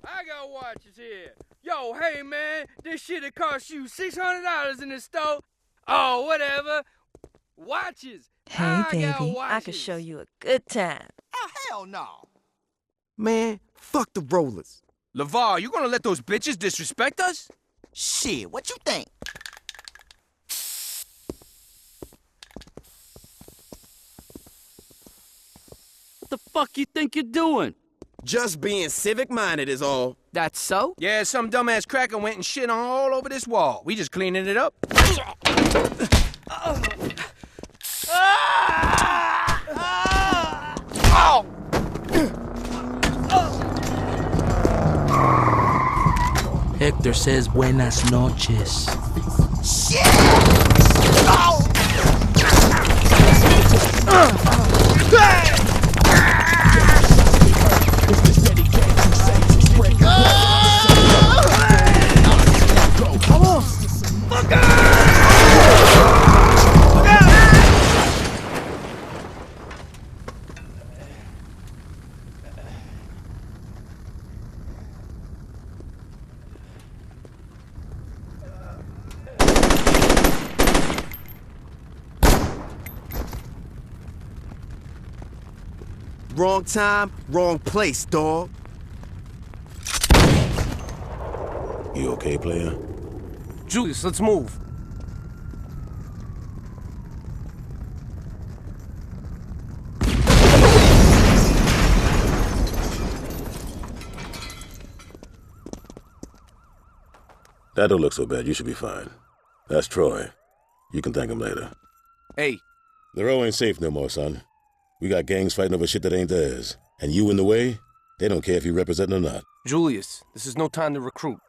I got watches here. Yo, hey man, this shit'll cost you $600 in the store. Oh, whatever. Watches. Hey, baby, I can show you a good time. Oh, hell no. Man, fuck the rollers. LeVar, you gonna let those bitches disrespect us? Shit, what you think? What the fuck you think you're doing? Just being civic-minded is all. That's so? Yeah, some dumbass cracker went and shit all over this wall. We just cleaning it up. Hector says buenas noches. Shit! Oh! Wrong time, wrong place, dawg. You okay, player? Julius, let's move. That don't look so bad. You should be fine. That's Troy. You can thank him later. Hey. The row ain't safe no more, son. We got gangs fighting over shit that ain't theirs. And you in the way, they don't care if you represent or not. Julius, this is no time to recruit.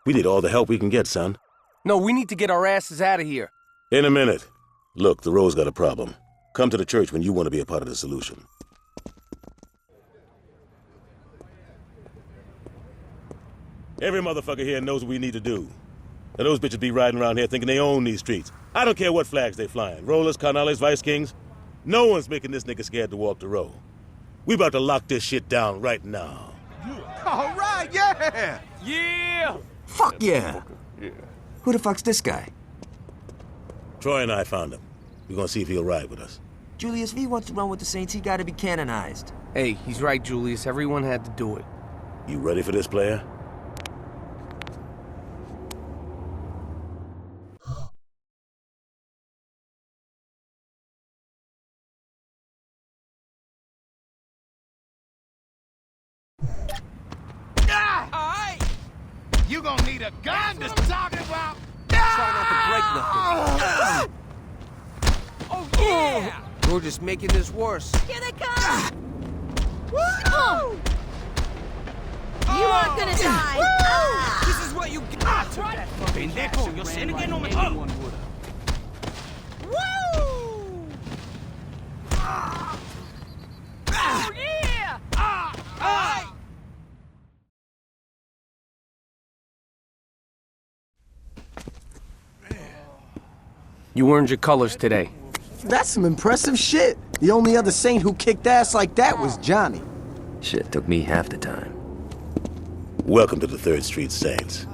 We need all the help we can get, son. No, we need to get our asses out of here. In a minute. Look, the row's got a problem. Come to the church when you want to be a part of the solution. Every motherfucker here knows what we need to do. Now those bitches be riding around here thinking they own these streets. I don't care what flags they flying. Rollers, Carnales, Vice Kings. No one's making this nigga scared to walk the row. We about to lock this shit down right now. All right, yeah! Yeah! Fuck yeah! Who the fuck's this guy? Troy and I found him. We're gonna see if he'll ride with us. Julius, if he wants to run with the Saints, he gotta be canonized. Hey, he's right, Julius. Everyone had to do it. You ready for this, player? You gonna need a gun to talk about. Try not to break nothing. Oh, yeah! We're just making this worse. Here they come! Woo! You aren't gonna die! This is what you get. Pendejo, yo sé que no me jodo. Woo! Oh, yeah! You earned your colors today. That's some impressive shit. The only other Saint who kicked ass like that was Johnny. Shit, took me half the time. Welcome to the 3rd Street Saints.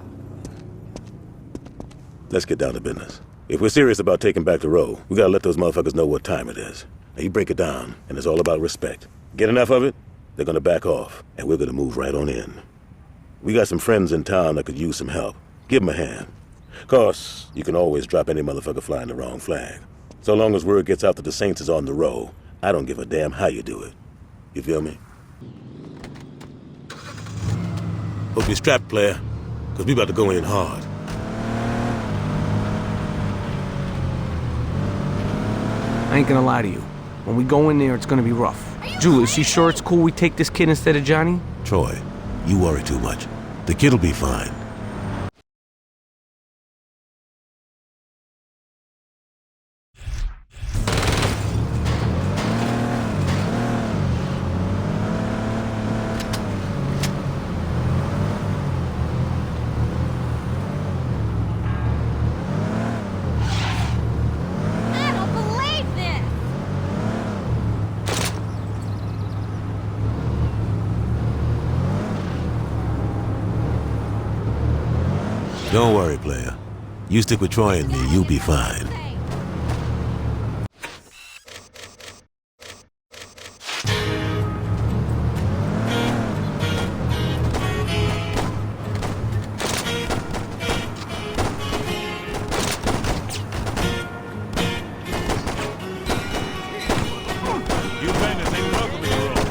Let's get down to business. If we're serious about taking back the row, we gotta let those motherfuckers know what time it is. Now you break it down, and it's all about respect. Get enough of it, they're gonna back off, and we're gonna move right on in. We got some friends in town that could use some help. Give them a hand. Course, you can always drop any motherfucker flying the wrong flag. So long as word gets out that the Saints is on the row, I don't give a damn how you do it. You feel me? Hope you're strapped, player, because we about to go in hard. I ain't gonna lie to you. When we go in there, it's gonna be rough. Julius, you sure it's cool we take this kid instead of Johnny? Troy, you worry too much. The kid'll be fine. I don't believe this! Don't worry, player. You stick with Troy and me, you'll be fine. You bangers ain't welcome in the room.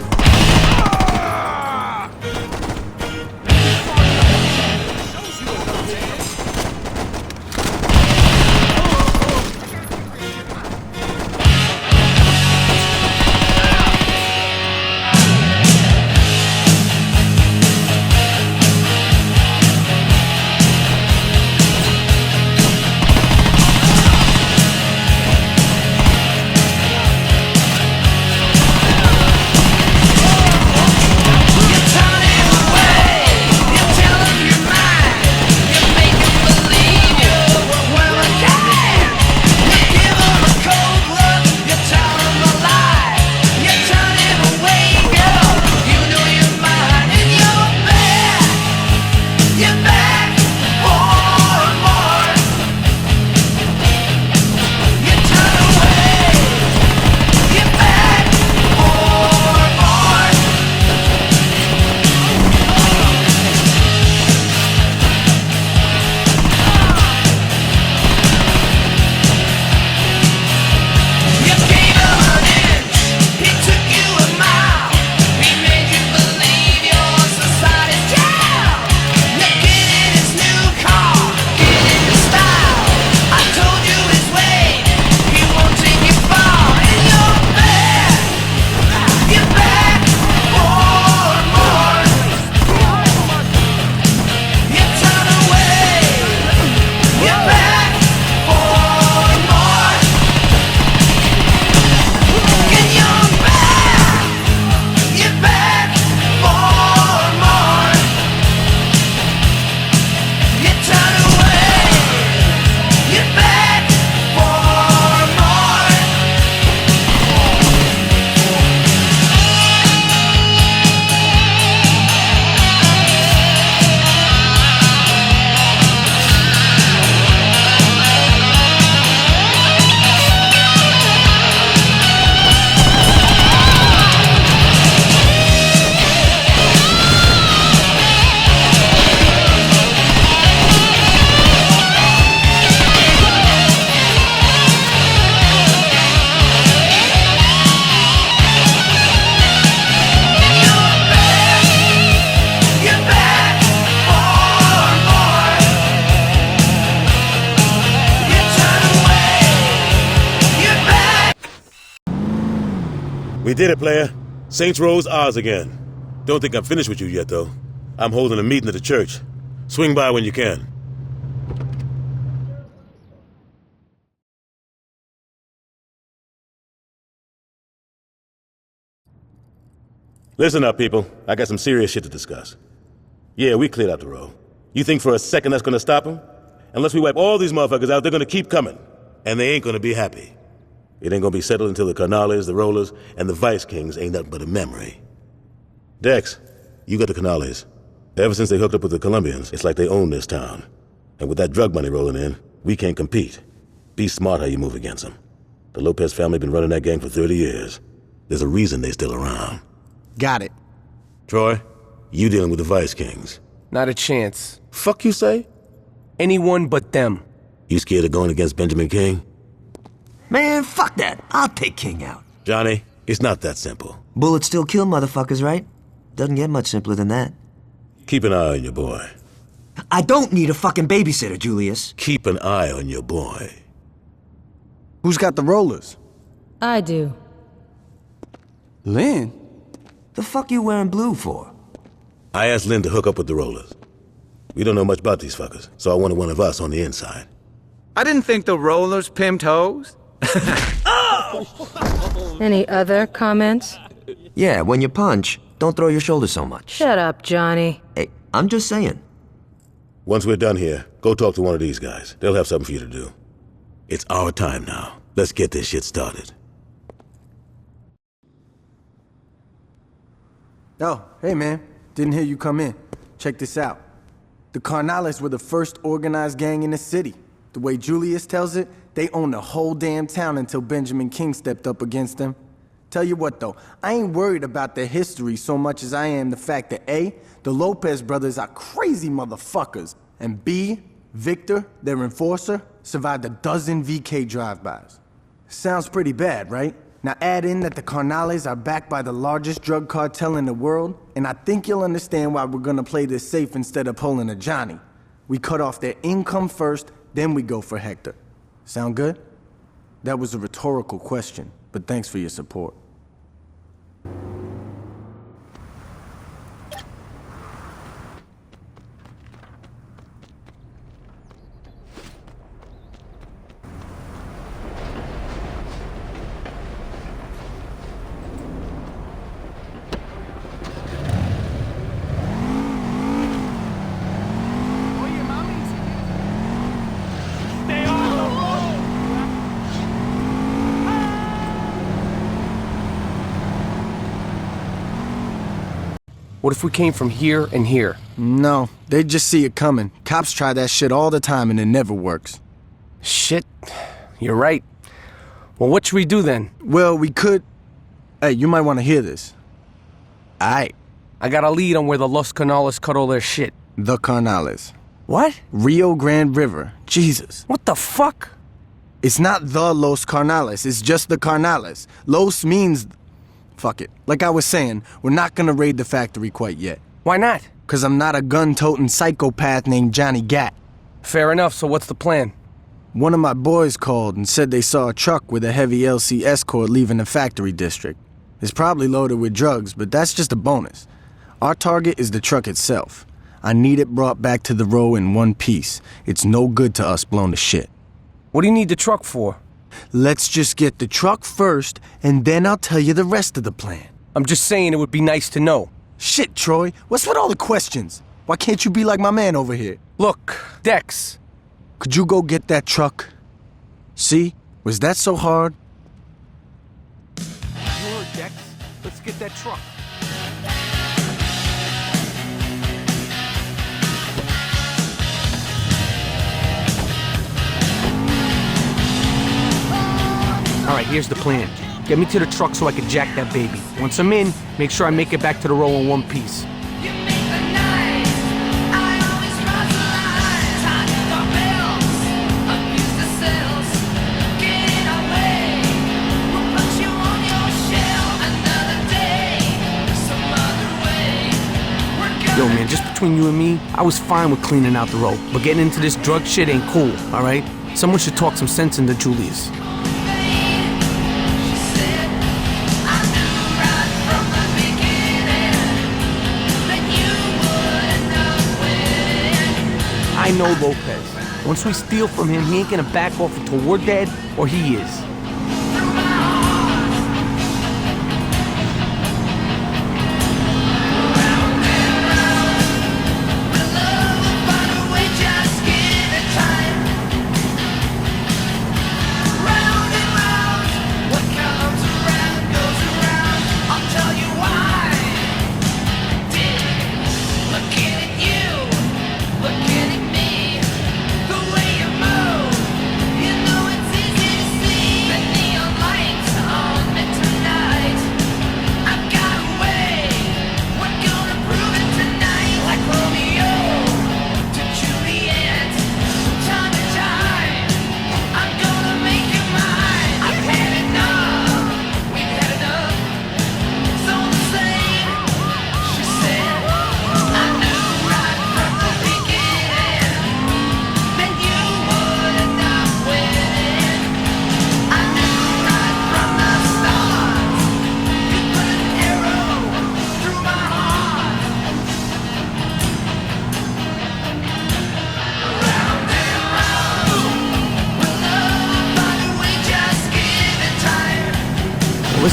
We did it, player. Saints Row's ours again. Don't think I'm finished with you yet, though. I'm holding a meeting at the church. Swing by when you can. Listen up, people. I got some serious shit to discuss. Yeah, we cleared out the row. You think for a second that's gonna stop them? Unless we wipe all these motherfuckers out, they're gonna keep coming. And they ain't gonna be happy. It ain't gonna be settled until the Canales, the Rollers, and the Vice Kings ain't nothing but a memory. Dex, you got the Canales. Ever since they hooked up with the Colombians, it's like they own this town. And with that drug money rolling in, we can't compete. Be smart how you move against them. The Lopez family been running that gang for 30 years. There's a reason they still around. Got it. Troy, you dealing with the Vice Kings. Not a chance. Fuck you say? Anyone but them. You scared of going against Benjamin King? Man, fuck that. I'll take King out. Johnny, it's not that simple. Bullets still kill motherfuckers, right? Doesn't get much simpler than that. Keep an eye on your boy. I don't need a fucking babysitter, Julius. Keep an eye on your boy. Who's got the rollers? I do. Lynn? The fuck you wearing blue for? I asked Lynn to hook up with the Rollers. We don't know much about these fuckers, so I wanted one of us on the inside. I didn't think the Rollers pimped hoes. Any other comments? Yeah, when you punch, don't throw your shoulders so much. Shut up, Johnny. Hey, I'm just saying. Once we're done here, go talk to one of these guys. They'll have something for you to do. It's our time now. Let's get this shit started. Oh, hey man. Didn't hear you come in. Check this out. The Carnales were the first organized gang in the city. The way Julius tells it, they owned the whole damn town until Benjamin King stepped up against them. Tell you what though, I ain't worried about their history so much as I am the fact that A, the Lopez brothers are crazy motherfuckers, and B, Victor, their enforcer, survived a dozen VK drive-bys. Sounds pretty bad, right? Now add in that the Carnales are backed by the largest drug cartel in the world, and I think you'll understand why we're gonna play this safe instead of pulling a Johnny. We cut off their income first, then we go for Hector. Sound good? That was a rhetorical question, but thanks for your support. What if we came from here and here? No, they just see it coming. Cops try that shit all the time and it never works. Shit, you're right. Well, what should we do then? Well, we could... Hey, you might want to hear this. Aight. I got a lead on where the Los Carnales cut all their shit. The Carnales. What? Rio Grande River. Jesus. What the fuck? It's not the Los Carnales, it's just the Carnales. Los means... Fuck it. Like I was saying, we're not gonna raid the factory quite yet. Why not? 'Cause I'm not a gun-toting psychopath named Johnny Gat. Fair enough, so what's the plan? One of my boys called and said they saw a truck with a heavy LC escort leaving the factory district. It's probably loaded with drugs, but that's just a bonus. Our target is the truck itself. I need it brought back to the row in one piece. It's no good to us blown to shit. What do you need the truck for? Let's just get the truck first, and then I'll tell you the rest of the plan. I'm just saying it would be nice to know. Shit, Troy, what's with all the questions? Why can't you be like my man over here? Look, Dex. Could you go get that truck? See? Was that so hard? Sure, Dex. Let's get that truck. All right, here's the plan. Get me to the truck so I can jack that baby. Once I'm in, make sure I make it back to the row in one piece. Yo, man, just between you and me, I was fine with cleaning out the row, but getting into this drug shit ain't cool, all right? Someone should talk some sense into Julius. I know Lopez. Once we steal from him, he ain't gonna back off until we're dead, or he is.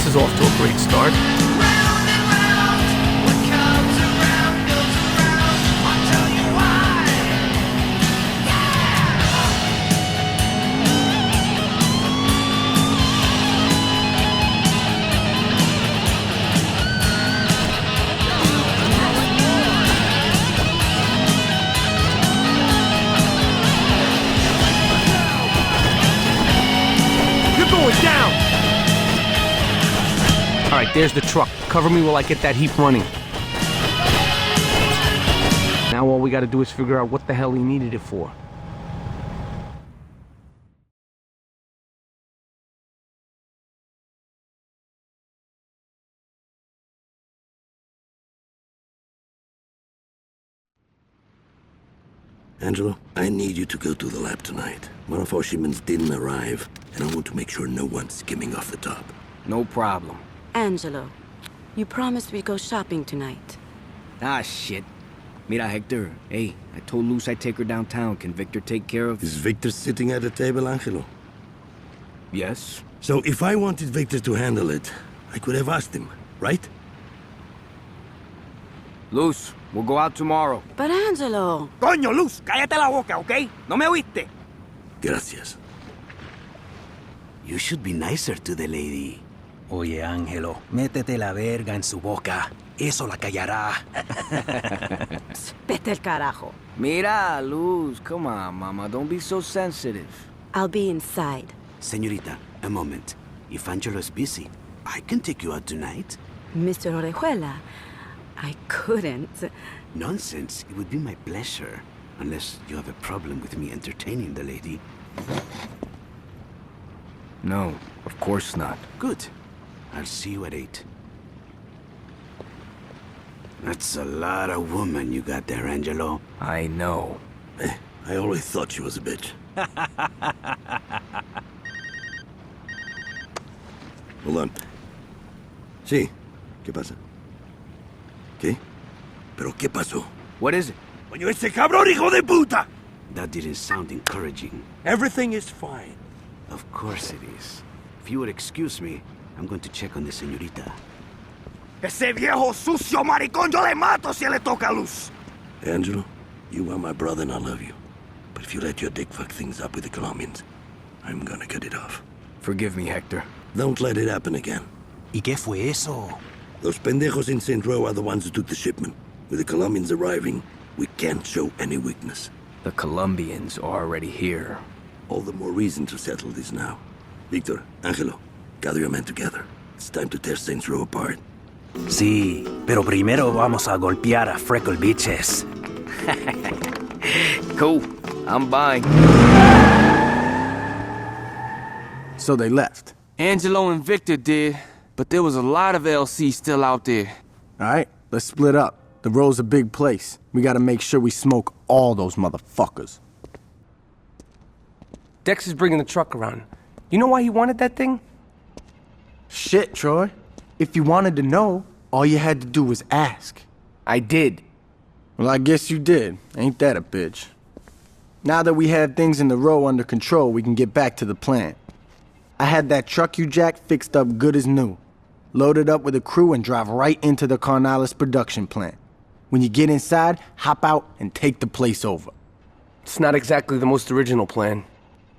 This is off to a great start. there's the truck. Cover me while I get that heap running. Now all we gotta do is figure out what the hell he needed it for. Angelo, I need you to go to the lab tonight. One of our shipments didn't arrive, and I want to make sure no one's skimming off the top. No problem. Angelo, you promised we'd go shopping tonight. Ah, shit. Mira, Hector. Hey, I told Luz I'd take her downtown. Can Victor take care of... Is Victor sitting at the table, Angelo? Yes. So if I wanted Victor to handle it, I could have asked him, right? Luz, we'll go out tomorrow. But Angelo... Coño, Luz, cállate la boca, ¿ok? ¿No me oíste? Gracias. You should be nicer to the lady. Oye, Ángelo, métete la verga en su boca. Eso la callará. Vete al carajo. Mira, Luz, come on, mama. Don't be so sensitive. I'll be inside. Señorita, a moment. If Angelo is busy, I can take you out tonight. Mr. Orejuela, I couldn't. Nonsense. It would be my pleasure. Unless you have a problem with me entertaining the lady. No, of course not. Good. I'll see you at 8. That's a lot of woman you got there, Angelo. I know. I always thought she was a bitch. Hold on. Sí. ¿Qué pasa? ¿Qué? ¿Pero qué pasó? What is it? Coño, ese cabrón, hijo de puta! That didn't sound encouraging. Everything is fine. Of course it is. If you would excuse me, I'm going to check on the señorita. Ese viejo sucio maricón, yo le mato si le toca luz. Angelo, you are my brother and I love you. But if you let your dick fuck things up with the Colombians, I'm gonna cut it off. Forgive me, Hector. Don't let it happen again. ¿Y qué fue eso? Those pendejos in St. Row are the ones who took the shipment. With the Colombians arriving, we can't show any weakness. The Colombians are already here. All the more reason to settle this now. Victor, Angelo, gather your men together. It's time to tear Saints Row apart. Sí, pero primero vamos a golpear a Freckle Bitches. Cool. I'm buying. So they left. Angelo and Victor did, but there was a lot of LC still out there. All right, let's split up. The Row's a big place. We gotta make sure we smoke all those motherfuckers. Dex is bringing the truck around. You know why he wanted that thing? Shit, Troy. If you wanted to know, all you had to do was ask. I did. Well, I guess you did. Ain't that a bitch? Now that we have things in the Row under control, we can get back to the plan. I had that truck you jacked fixed up good as new. Loaded up with a crew and drive right into the Carnalis production plant. When you get inside, hop out and take the place over. It's not exactly the most original plan.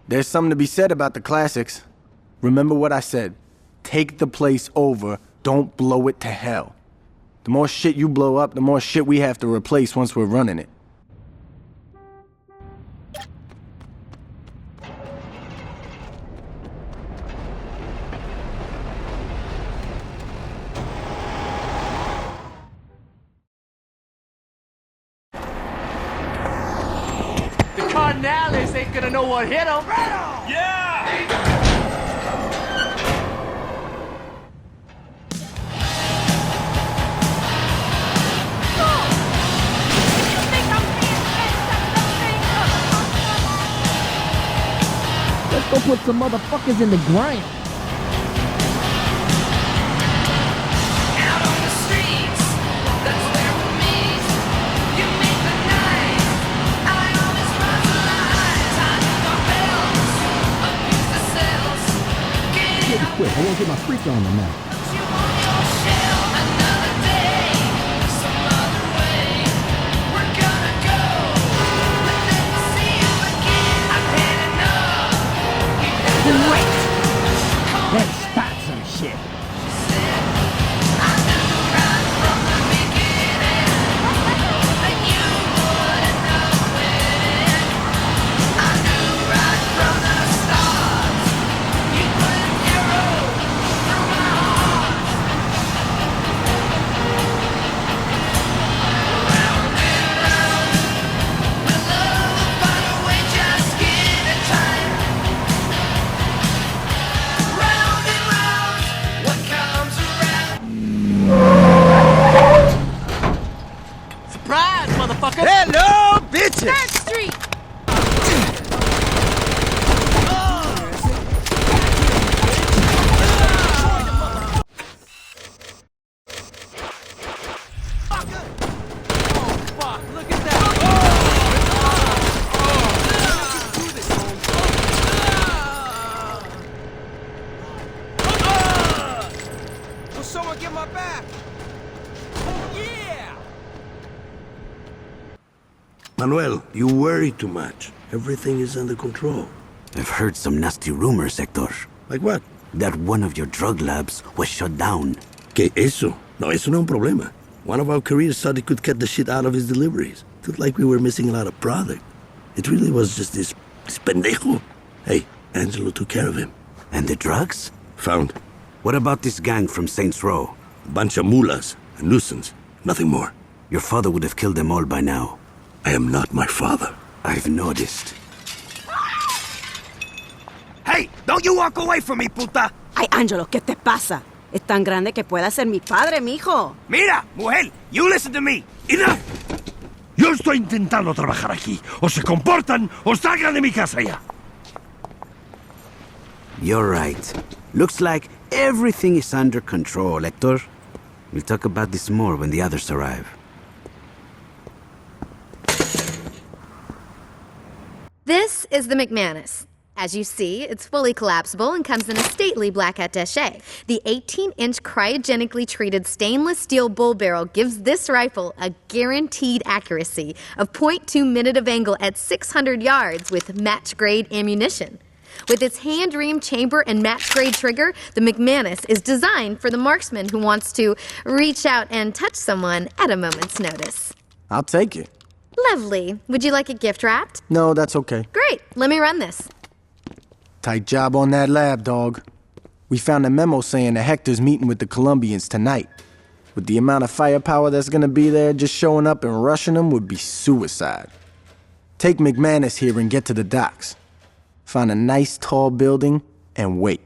There's something to be said about the classics. Remember what I said. Take the place over, don't blow it to hell. The more shit you blow up, the more shit we have to replace once we're running it. The Carnalis ain't gonna know what hit them. Yeah! Let's go put some motherfuckers in the ground. Quick, I won't get my freak on them now. Great! Let's start some shit. Surprise, motherfucker! Hello, bitches! Third Street! Will someone get my back? Yeah! Manuel, you worry too much. Everything is under control. I've heard some nasty rumors, Hector. Like what? That one of your drug labs was shut down. ¿Qué eso? No, eso no es un problema. One of our careers thought he could cut the shit out of his deliveries. It looked like we were missing a lot of product. It really was just this pendejo. Hey, Angelo took care of him. And the drugs? Found. What about this gang from Saints Row? A bunch of mulas, a nuisance. Nothing more. Your father would have killed them all by now. I am not my father. I've noticed. Hey, don't you walk away from me, puta! Ay, Angelo, ¿qué te pasa? Es tan grande que pueda ser mi padre, mijo. Mira, mujer, you listen to me. ¡Enough! Yo estoy intentando trabajar aquí. O se comportan o salgan de mi casa ya. You're right. Looks like everything is under control, Hector. We'll talk about this more when the others arrive. This is the McManus. As you see, it's fully collapsible and comes in a stately black attaché. The 18-inch cryogenically treated stainless steel bull barrel gives this rifle a guaranteed accuracy of .2 minute of angle at 600 yards with match-grade ammunition. With its hand-reamed chamber and match-grade trigger, the McManus is designed for the marksman who wants to reach out and touch someone at a moment's notice. I'll take it. Lovely. Would you like it gift-wrapped? No, that's okay. Great. Let me run this. Tight job on that lab, dog. We found a memo saying that Hector's meeting with the Colombians tonight. With the amount of firepower that's gonna be there, just showing up and rushing them would be suicide. Take McManus here and get to the docks. Find a nice tall building and wait.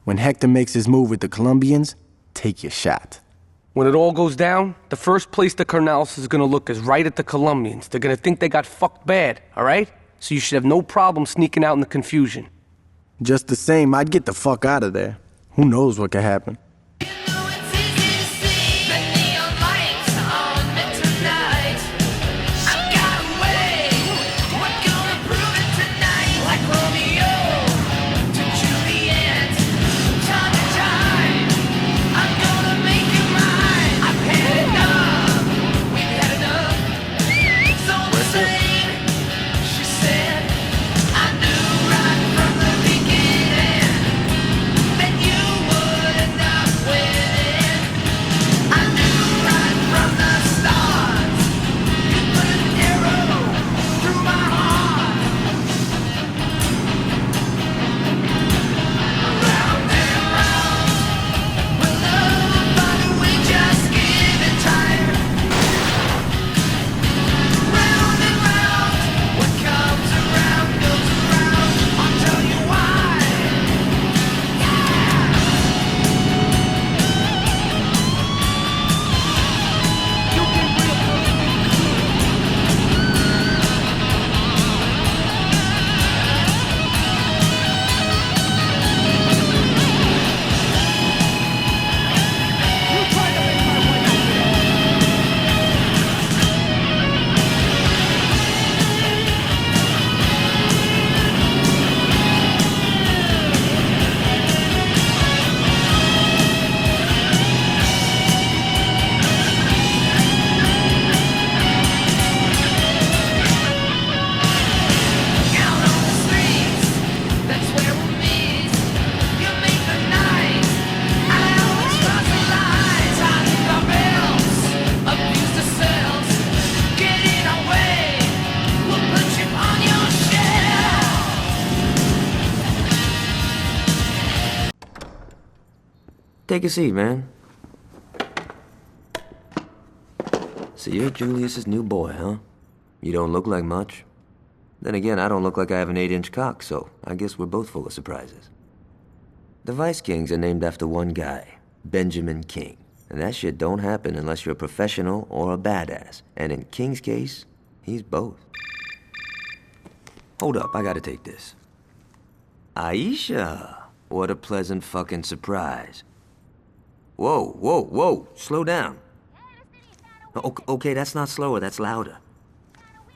When Hector makes his move with the Colombians, take your shot. When it all goes down, the first place the Cornels is gonna look is right at the Colombians. They're gonna think they got fucked bad, alright? So you should have no problem sneaking out in the confusion. Just the same, I'd get the fuck out of there. Who knows what could happen? Take a seat, man. So you're Julius's new boy, huh? You don't look like much. Then again, I don't look like I have an 8-inch cock, so I guess we're both full of surprises. The Vice Kings are named after one guy, Benjamin King. And that shit don't happen unless you're a professional or a badass. And in King's case, he's both. Hold up, I gotta take this. Aisha! What a pleasant fucking surprise. Whoa, whoa, whoa, slow down. Okay, that's not slower, that's louder.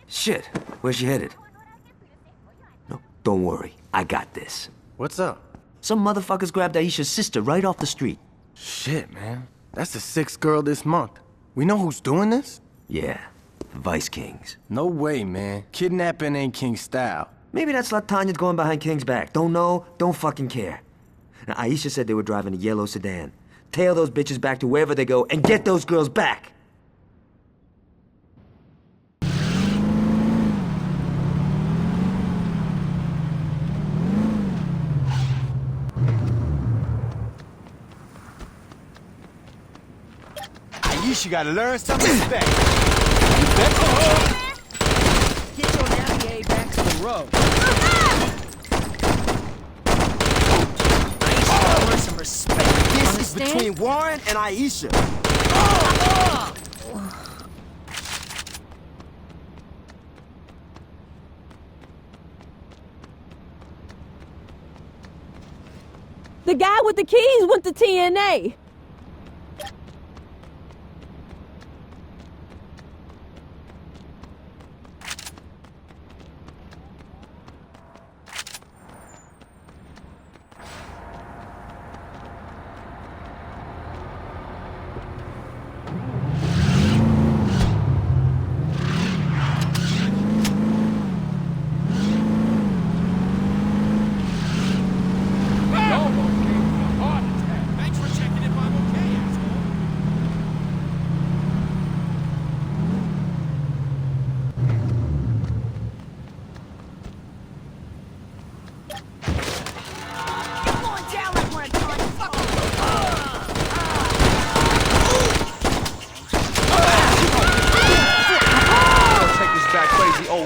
Shit, where's she headed? No, don't worry, I got this. What's up? Some motherfuckers grabbed Aisha's sister right off the street. Shit, man. That's the 6th girl this month. We know who's doing this? Yeah, Vice Kings. No way, man. Kidnapping ain't King style. Maybe that's Latanya going behind King's back. Don't know, don't fucking care. Now, Aisha said they were driving a yellow sedan. Tail those bitches back to wherever they go and get those girls back. You gotta learn some respect. Get your navigator back to the road. Aisha gotta learn some respect. This is between Warren and Aisha. The guy with the keys went to TNA.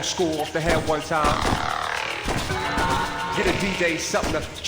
School off the head one time. Get a DJ something to...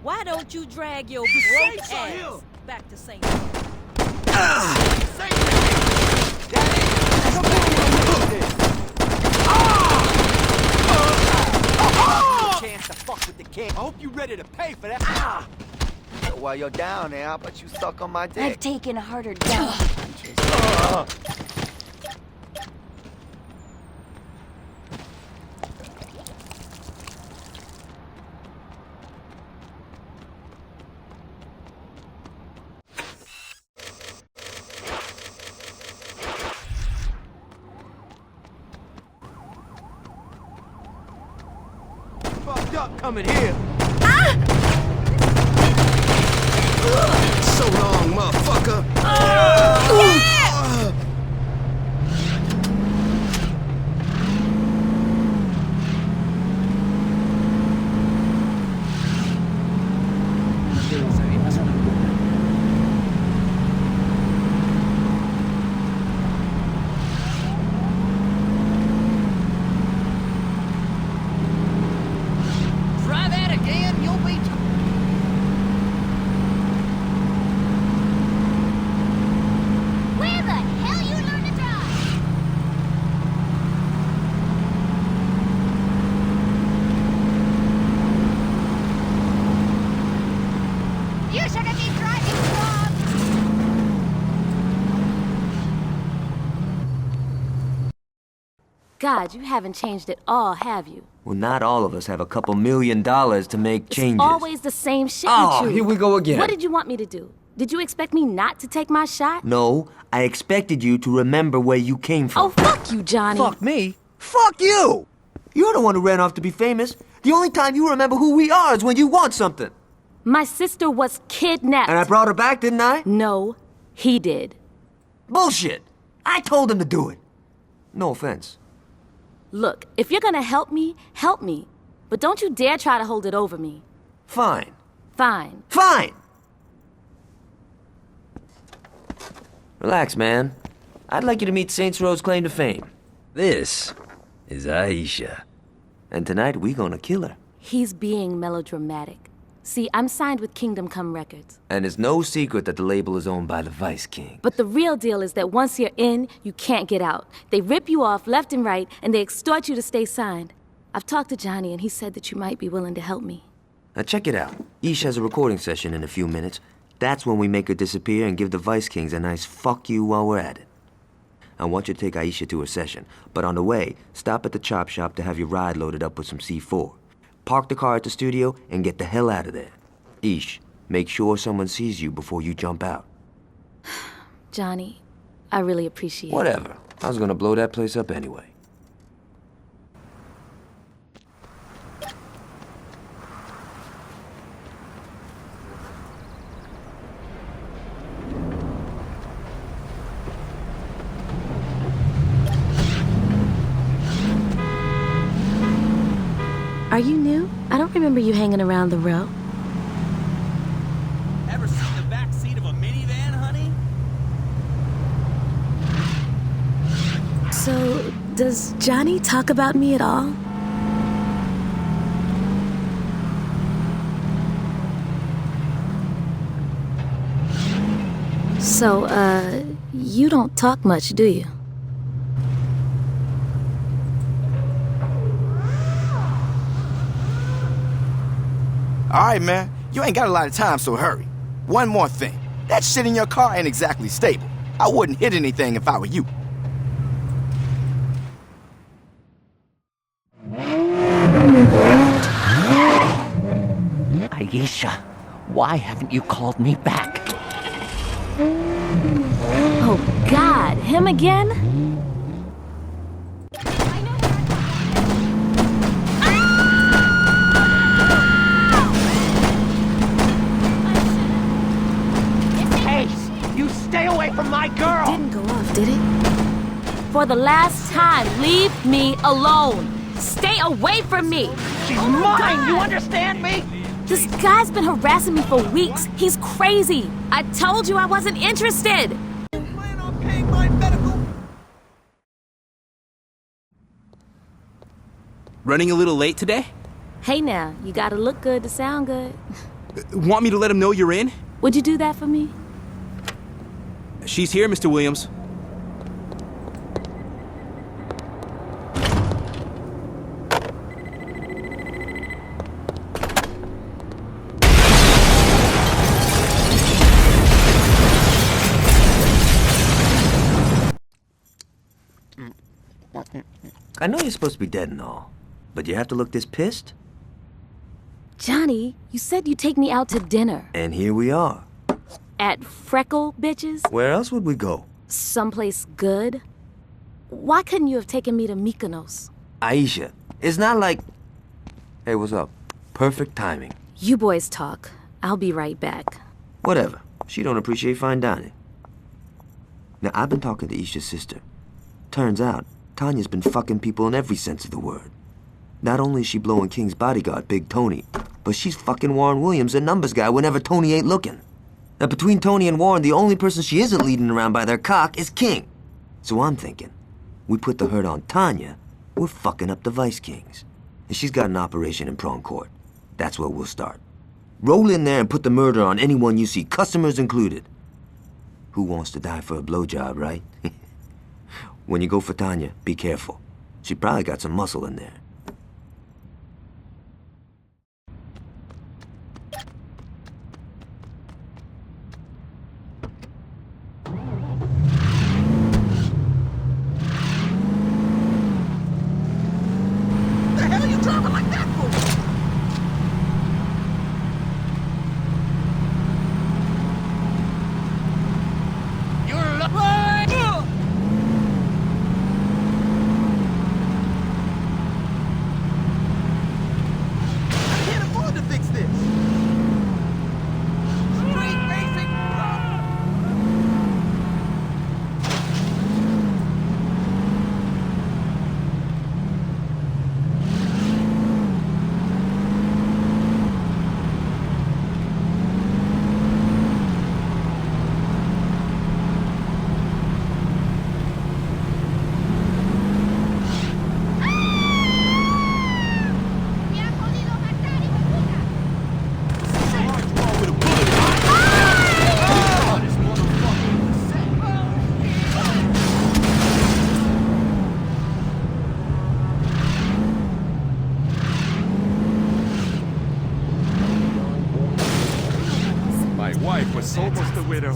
Why don't you drag your broke ass back to St. Chance to fuck with the king. I hope you're ready to pay for that. While you're down there, how about you suck on my dick? I've taken harder down punches. Fucked up coming here. So long, motherfucker. Try that again, you'll be... Where the hell you learn to drive? You shouldn't be driving wrong. God, you haven't changed at all, have you? Well, not all of us have a couple $1 million to make changes. Always the same shit Oh, with you. here we go again. What did you want me to do? Did you expect me not to take my shot? No, I expected you to remember where you came from. Oh, fuck you, Johnny. Fuck me? Fuck you! You're the one who ran off to be famous. The only time you remember who we are is when you want something. My sister was kidnapped. And I brought her back, didn't I? No, he did. Bullshit! I told him to do it. No offense. Look, if you're gonna help me, help me. But don't you dare try to hold it over me. Fine. Fine. Fine! Relax, man. I'd like you to meet Saints Row's claim to fame. This is Aisha. And tonight, we gonna kill her. He's being melodramatic. See, I'm signed with Kingdom Come Records. And it's no secret that the label is owned by the Vice King. But the real deal is that once you're in, you can't get out. They rip you off left and right, and they extort you to stay signed. I've talked to Johnny, and he said that you might be willing to help me. Now check it out. Ish has a recording session in a few minutes. That's when we make her disappear and give the Vice Kings a nice fuck you while we're at it. I want you to take Aisha to her session, but on the way, stop at the chop shop to have your ride loaded up with some C4. Park the car at the studio and get the hell out of there. Ish, make sure someone sees you before you jump out. Johnny, I really appreciate it. Whatever. I was gonna blow that place up anyway. Are you new? I don't remember you hanging around the row. Ever seen the back seat of a minivan, honey? So, does Johnny talk about me at all? So, you don't talk much, do you? All right, man. You ain't got a lot of time, so hurry. One more thing. That shit in your car ain't exactly stable. I wouldn't hit anything if I were you. Aisha, why haven't you called me back? Oh, God. Him again? Stay away from my girl! It didn't go off, did it? For the last time, leave me alone. Stay away from me. She's mine, you understand me? This guy's been harassing me for weeks. He's crazy. I told you I wasn't interested. Running a little late today? Hey now, you gotta look good to sound good. Want me to let him know you're in? Would you do that for me? She's here, Mr. Williams. I know you're supposed to be dead and all, but you have to look this pissed? Johnny, you said you'd take me out to dinner. And here we are. At Freckle Bitches? Where else would we go? Someplace good? Why couldn't you have taken me to Mykonos? Aisha, it's not like... Hey, what's up? Perfect timing. You boys talk. I'll be right back. Whatever. She don't appreciate fine dining. Now, I've been talking to Isha's sister. Turns out, Tanya's been fucking people in every sense of the word. Not only is she blowing King's bodyguard, Big Tony, but she's fucking Warren Williams, a numbers guy, whenever Tony ain't looking. Now, between Tony and Warren, the only person she isn't leading around by their cock is King. So I'm thinking, we put the hurt on Tanya, we're fucking up the Vice Kings. And she's got an operation in Prawn Court. That's where we'll start. Roll in there and put the murder on anyone you see, customers included. Who wants to die for a blowjob, right? When you go for Tanya, be careful. She probably got some muscle in there. My wife was almost a widow.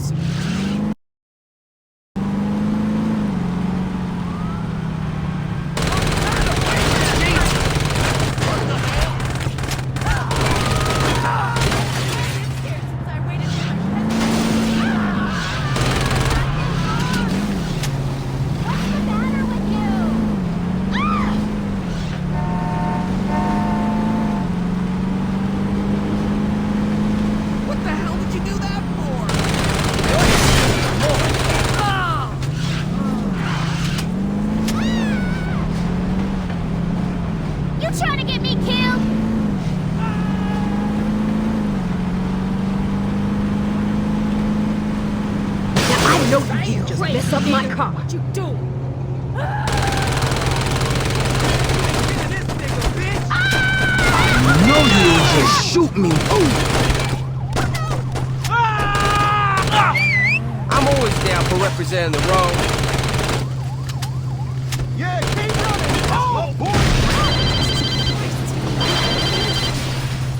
Mess up my car. What you do? No, you just shoot me. I'm always down for representing the road. Yeah, keep running! Oh, boy!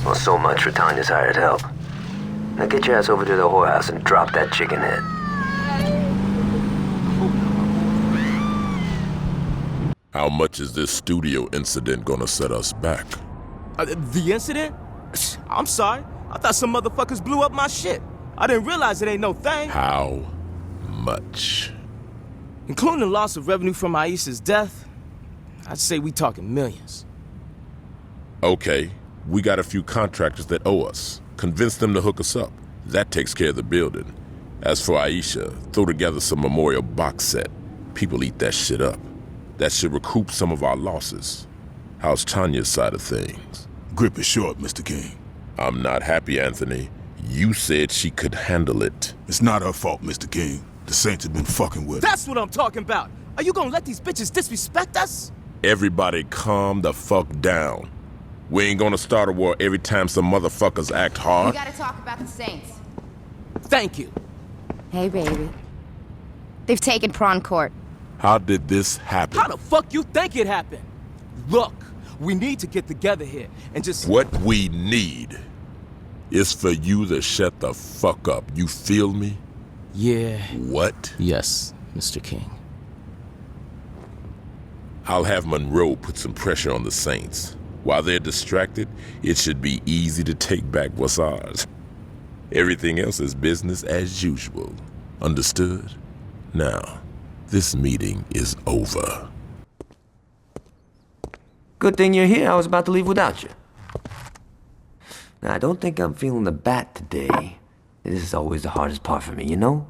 Well, so much for Tanya's hired help. Now get your ass over to the whorehouse and drop that chicken head. How much is this studio incident gonna set us back? The incident? I'm sorry. I thought some motherfuckers blew up my shit. I didn't realize it ain't no thing. How much? Including the loss of revenue from Aisha's death, I'd say we talking millions. Okay, we got a few contractors that owe us. Convince them to hook us up. That takes care of the building. As for Aisha, throw together some memorial box set. People eat that shit up. That should recoup some of our losses. How's Tanya's side of things? Grip is short, Mr. King. I'm not happy, Anthony. You said she could handle it. It's not her fault, Mr. King. The Saints have been fucking with her. That's what I'm talking about. Are you gonna let these bitches disrespect us? Everybody calm the fuck down. We ain't gonna start a war every time some motherfuckers act hard. We gotta talk about the Saints. Thank you. Hey, baby. They've taken Prawn Court. How did this happen? How the fuck you think it happened? Look, we need to get together here and just... What we need is for you to shut the fuck up. You feel me? Yeah. What? Yes, Mr. King. I'll have Monroe put some pressure on the Saints. While they're distracted, it should be easy to take back what's ours. Everything else is business as usual. Understood? Now, this meeting is over. Good thing you're here. I was about to leave without you. Now, I don't think I'm feeling the bat today. This is always the hardest part for me, you know?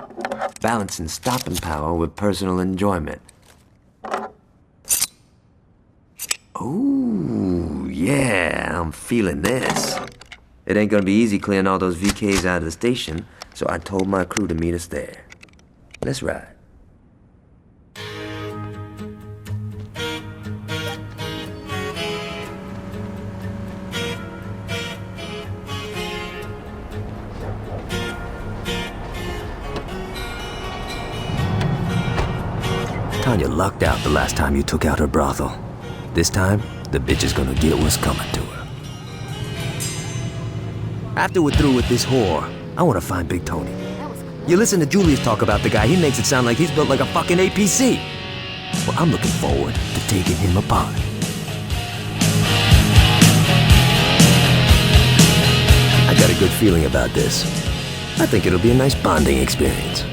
Balancing stopping power with personal enjoyment. Ooh, yeah, I'm feeling this. It ain't gonna be easy clearing all those VKs out of the station, so I told my crew to meet us there. Let's ride. Tanya lucked out the last time you took out her brothel. This time, the bitch is gonna get what's coming to her. After we're through with this whore, I wanna find Big Tony. You listen to Julius talk about the guy, he makes it sound like he's built like a fucking APC. Well, I'm looking forward to taking him apart. I got a good feeling about this. I think it'll be a nice bonding experience.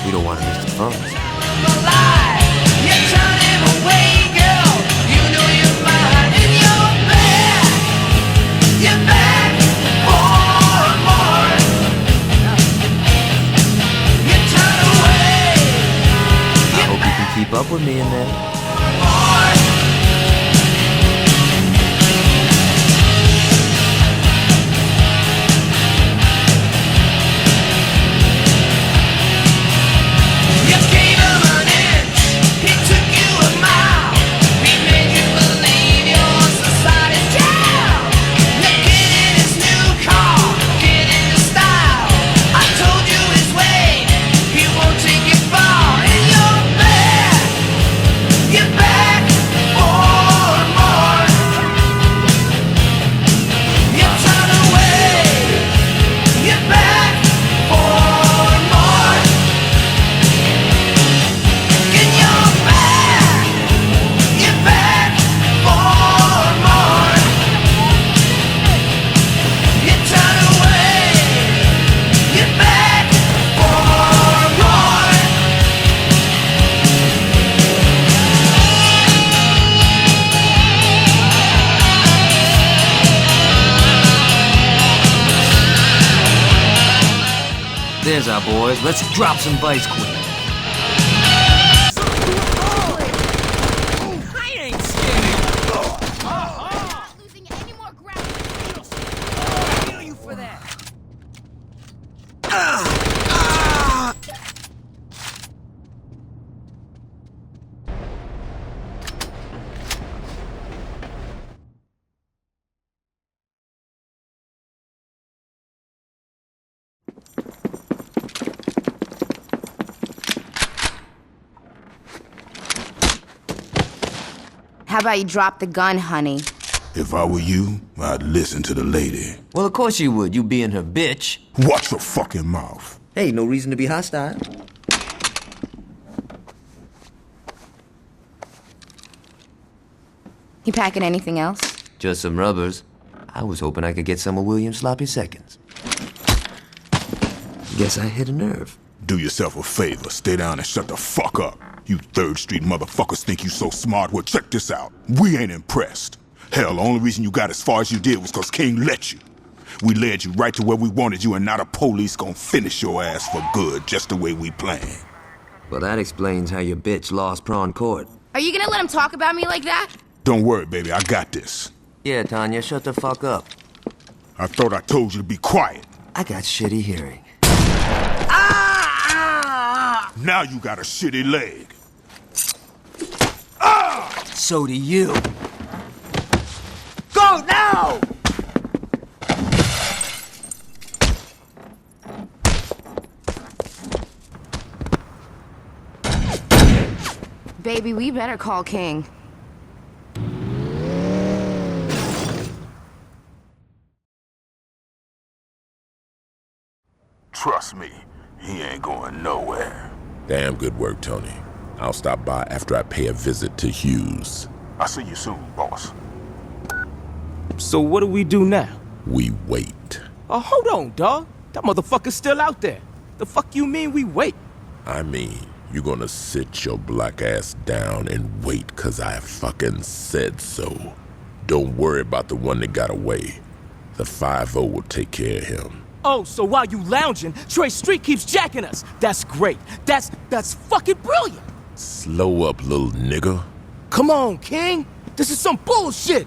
We don't want to miss the fun. I hope you can keep up with me in there. Way There's our boys. Let's drop some Vice Queen. I ain't scared. Not losing any more ground. I'll kill you for that. How about you drop the gun, honey? If I were you, I'd listen to the lady. Well, of course you would. You being her bitch. Watch your fucking mouth. Hey, no reason to be hostile. You packing anything else? Just some rubbers. I was hoping I could get some of William's sloppy seconds. Guess I hit a nerve. Do yourself a favor, stay down and shut the fuck up. You 3rd Street motherfuckers think you so smart. Well, check this out. We ain't impressed. Hell, the only reason you got as far as you did was because King let you. We led you right to where we wanted you, and now the police gonna finish your ass for good, just the way we planned. Well, that explains how your bitch lost Prawn Court. Are you gonna let him talk about me like that? Don't worry, baby, I got this. Yeah, Tanya, shut the fuck up. I thought I told you to be quiet. I got shitty hearing. Now you got a shitty leg. So do you. Go now! Baby, we better call King. Trust me, he ain't going nowhere. Damn good work, Tony. I'll stop by after I pay a visit to Hughes. I'll see you soon, boss. So what do we do now? We wait. Oh, hold on, dawg. That motherfucker's still out there. The fuck you mean we wait? I mean, you're gonna sit your black ass down and wait 'cause I fucking said so. Don't worry about the one that got away. The 5-0 will take care of him. Oh, so while you lounging, Trey Street keeps jacking us. That's great. That's fucking brilliant. Slow up, little nigga. Come on, King. This is some bullshit.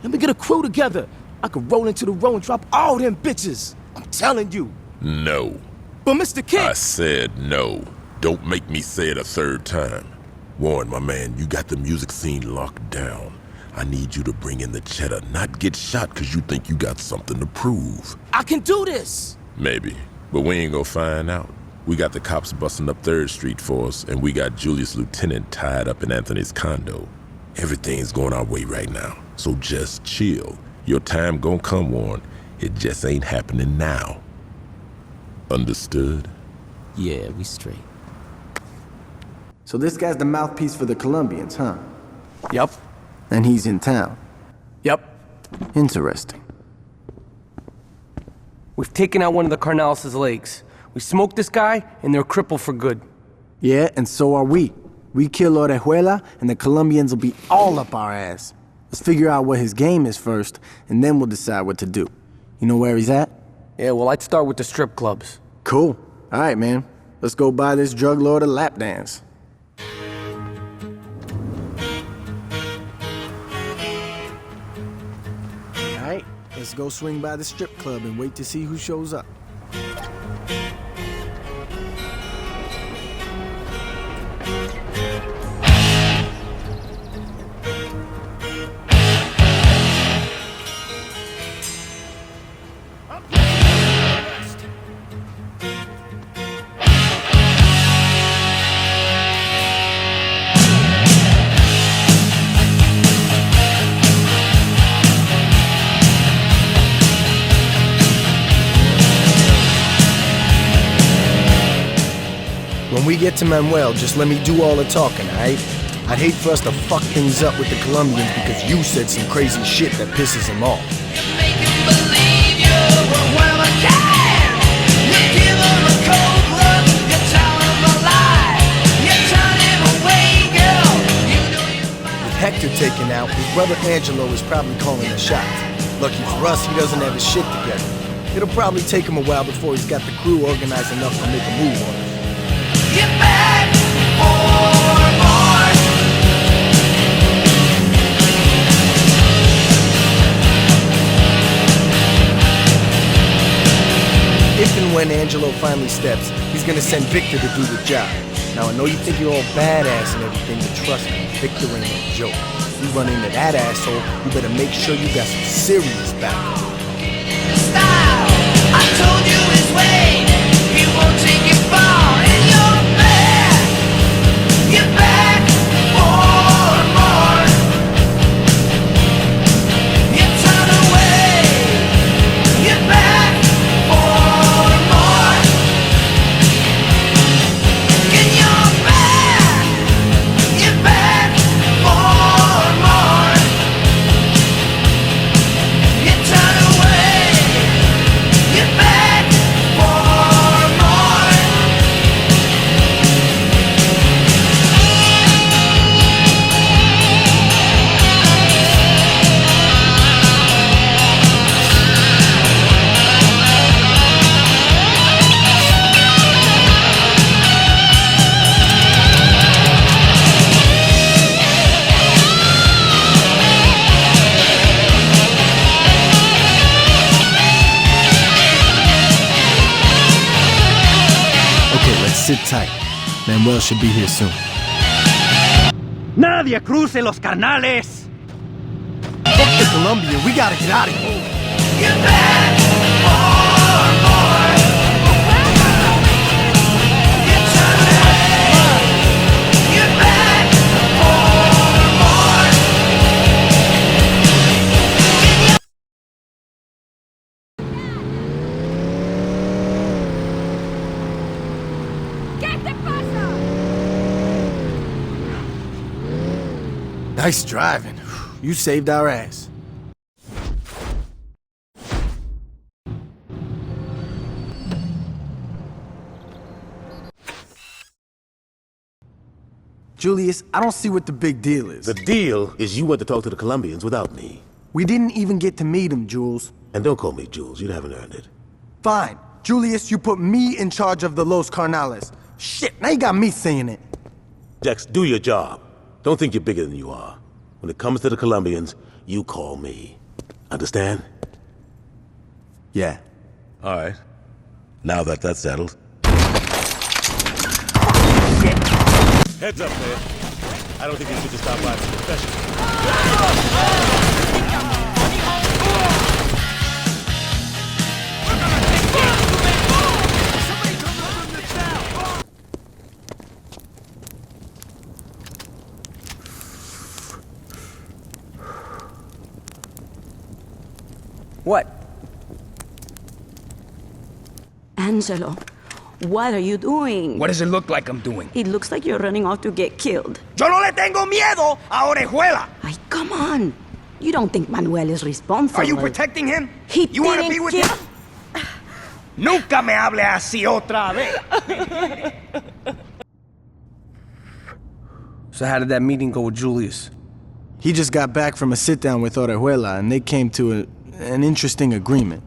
Let me get a crew together. I could roll into the row and drop all them bitches. I'm telling you. No. But Mr. King... I said no. Don't make me say it a 3rd time. Warren, my man, you got the music scene locked down. I need you to bring in the cheddar, not get shot because you think you got something to prove. I can do this. Maybe, but we ain't gonna find out. We got the cops busting up 3rd Street for us, and we got Julius Lieutenant tied up in Anthony's condo. Everything's going our way right now, so just chill. Your time gonna come, Warren. It just ain't happening now. Understood? Yeah, we straight. So this guy's the mouthpiece for the Colombians, huh? Yup. And he's in town. Yep. Interesting. We've taken out one of the Carnales' legs. We smoked this guy, and they're crippled for good. Yeah, and so are we. We kill Orejuela, and the Colombians will be all up our ass. Let's figure out what his game is first, and then we'll decide what to do. You know where he's at? Yeah, well, I'd start with the strip clubs. Cool. All right, man. Let's go buy this drug lord a lap dance. All right, let's go swing by the strip club and wait to see who shows up. When we get to Manuel, just let me do all the talking, alright? I'd hate for us to fuck things up with the Colombians because you said some crazy shit that pisses him off. With Hector taken out, his brother Angelo is probably calling the shots. Lucky for us, he doesn't have his shit together. It'll probably take him a while before he's got the crew organized enough to make a move on it. Get back for more. If and when Angelo finally steps, he's gonna send Victor to do the job. Now, I know you think you're all badass and everything, but trust me, Victor ain't no joke. If you run into that asshole, you better make sure you got some serious backup. Style, I told you his way. He won't take it far, and you're back. You're back for more. You turn away. You're back for more. And you're back. You're back for more. You turn away. You're back for more. Okay, let's sit tight. Manuel should be here soon. Nadie cruce los carnales. Fuck the Colombian, we gotta get out of here. You're back for more. You turn away. You're back for more. ¿Qué te pasa? Nice driving. You saved our ass. Julius, I don't see what the big deal is. The deal is you went to talk to the Colombians without me. We didn't even get to meet him, Jules. And don't call me Jules, you haven't earned it. Fine. Julius, you put me in charge of the Los Carnales. Shit, now you got me saying it. Dex, do your job. Don't think you're bigger than you are. When it comes to the Colombians, you call me. Understand? Yeah. All right. Now that that's settled. Heads up, man. I don't think you should just stop by the confession. What? Angelo, what are you doing? What does it look like I'm doing? It looks like you're running off to get killed. Yo no le tengo miedo a Orejuela. Ay, come on. You don't think Manuel is responsible. Are you protecting him? He You want to didn't be with kill- him? Nunca me hable así otra vez. So how did that meeting go with Julius? He just got back from a sit-down with Orejuela, and they came to an interesting agreement.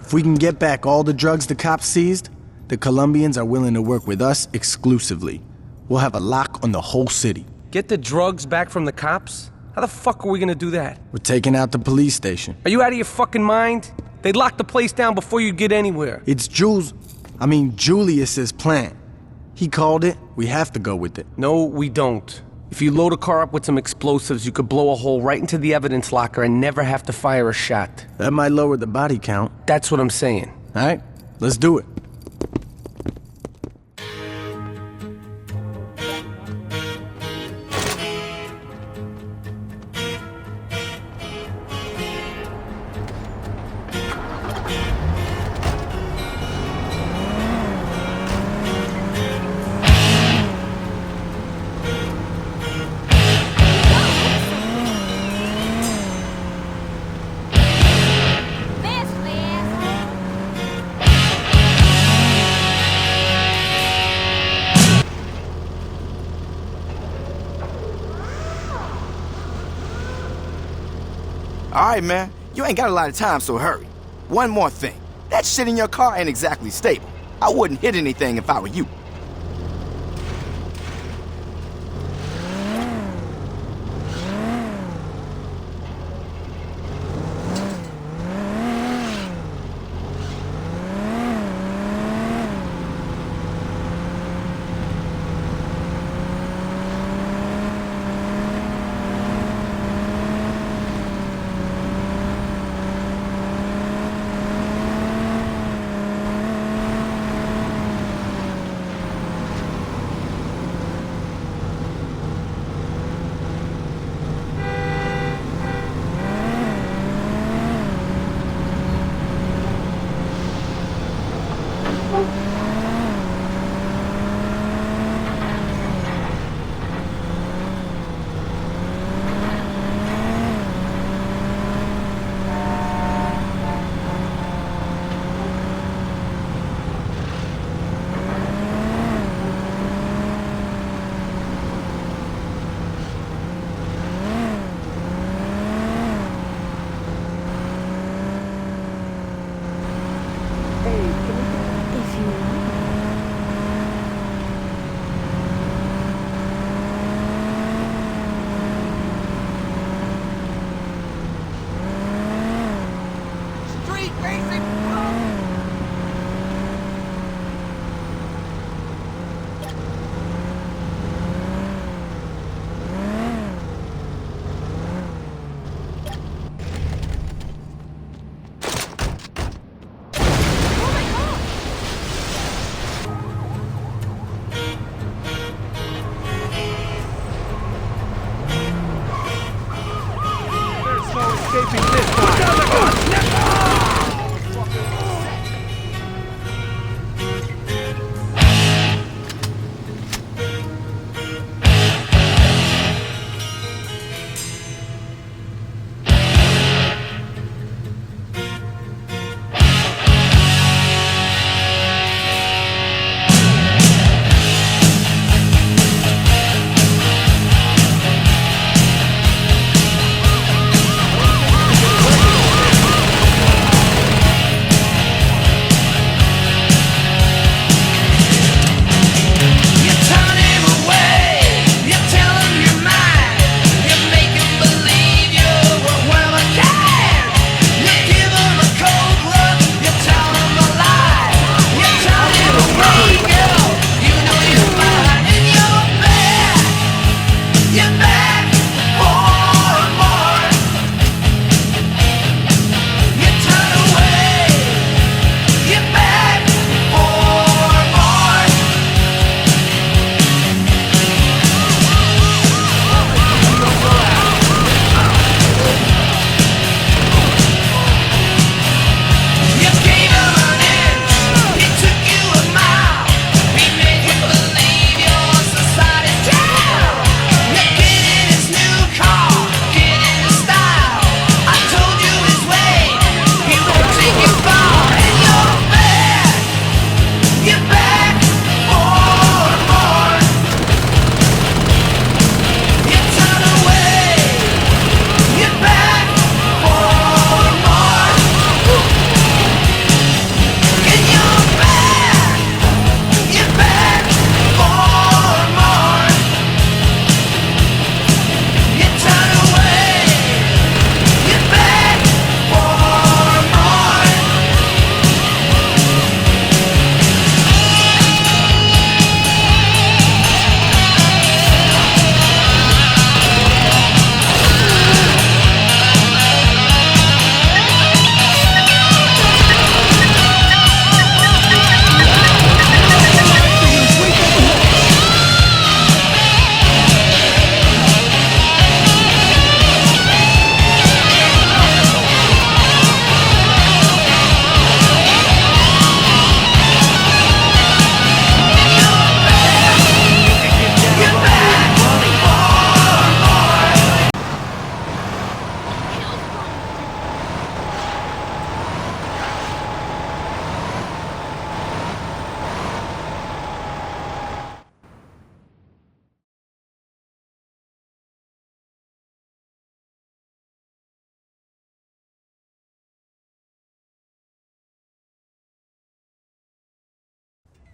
If we can get back all the drugs the cops seized, the Colombians are willing to work with us exclusively. We'll have a lock on the whole city. Get the drugs back from the cops? How the fuck are we gonna do that? We're taking out the police station. Are you out of your fucking mind? They'd lock the place down before you get anywhere. It's Julius's plan. He called it, we have to go with it. No, we don't. If you load a car up with some explosives, you could blow a hole right into the evidence locker and never have to fire a shot. That might lower the body count. That's what I'm saying. All right, let's do it. All right, man. You ain't got a lot of time, so hurry. One more thing. That shit in your car ain't exactly stable. I wouldn't hit anything if I were you.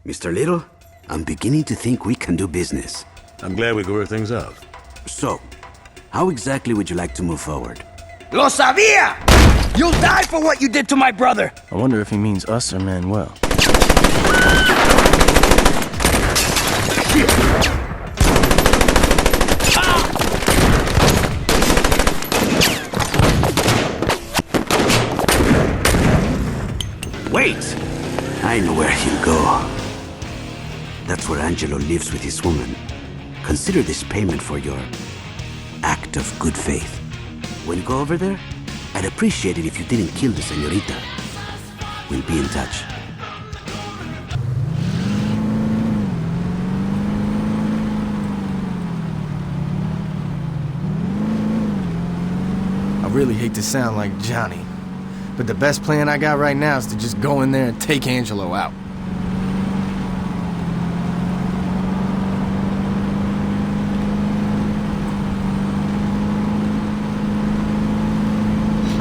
Mr. Little, I'm beginning to think we can do business. I'm glad we could work things out. So, how exactly would you like to move forward? Lo sabía! You'll die for what you did to my brother! I wonder if he means us or Manuel. Wait! I know where he'll go. That's where Angelo lives with his woman. Consider this payment for your act of good faith. When you go over there, I'd appreciate it if you didn't kill the señorita. We'll be in touch. I really hate to sound like Johnny, but the best plan I got right now is to just go in there and take Angelo out.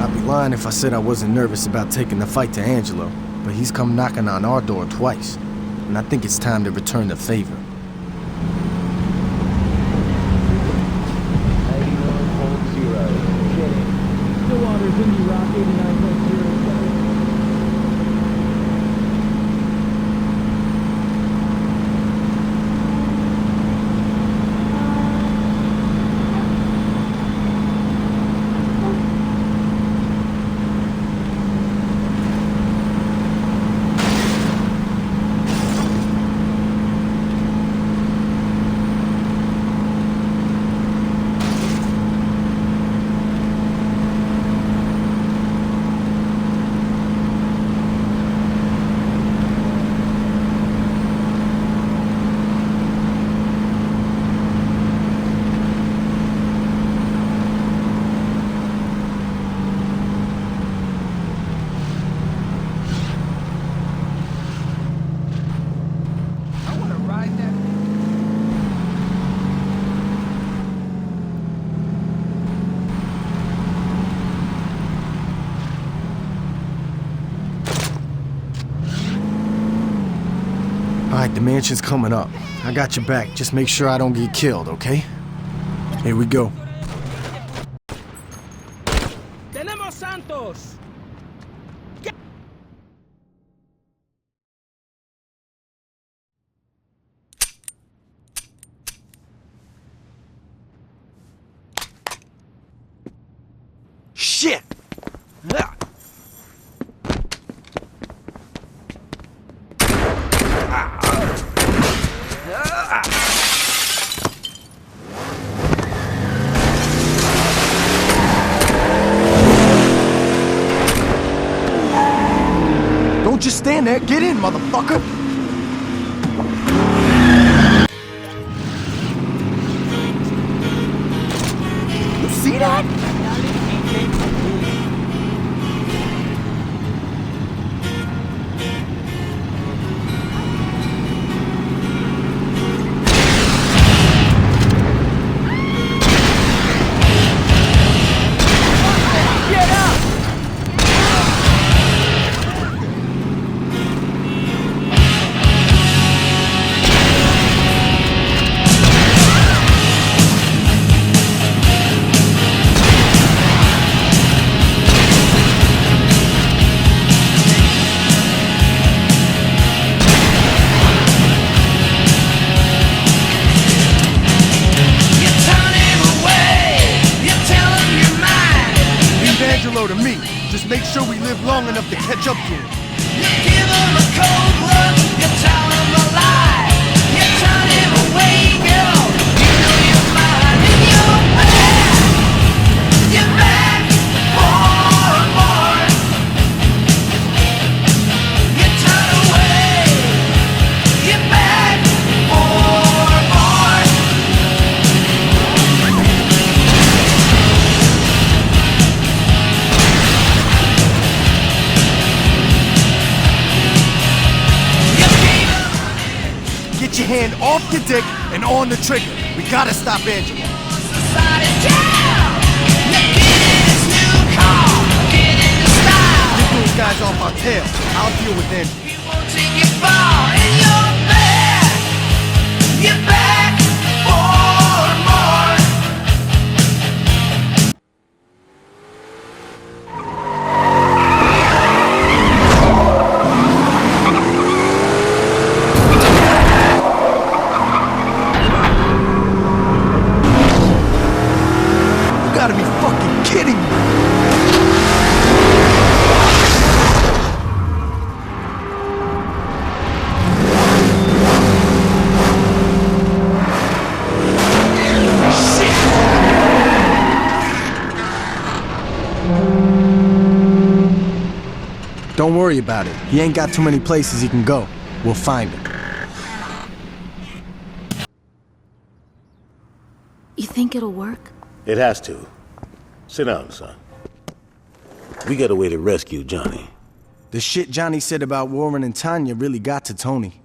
I'd be lying if I said I wasn't nervous about taking the fight to Angelo, but he's come knocking on our door twice, and I think it's time to return the favor. Stillwater's Indie Rock 89.0. Alright, the mansion's coming up. I got your back. Just make sure I don't get killed, okay? Here we go. ¡Tenemos Santos! Shit! Ah. Don't just stand there. Get in, motherfucker. You see that? To me. Just make sure we live long enough to catch up to him. You give him a cold look, you tell him a lie, you turn him away, girl. You know you're mine and you're back. You're back more and more. You turn away, you're back more and more. Get your hand off the dick and on the trigger. We gotta stop Angelo. Get those guys off our tail. I'll deal with Angelo. Take you far in your worry about it. He ain't got too many places he can go. We'll find him. You think it'll work? It has to. Sit down, son. We got a way to rescue Johnny. The shit Johnny said about Warren and Tanya really got to Tony.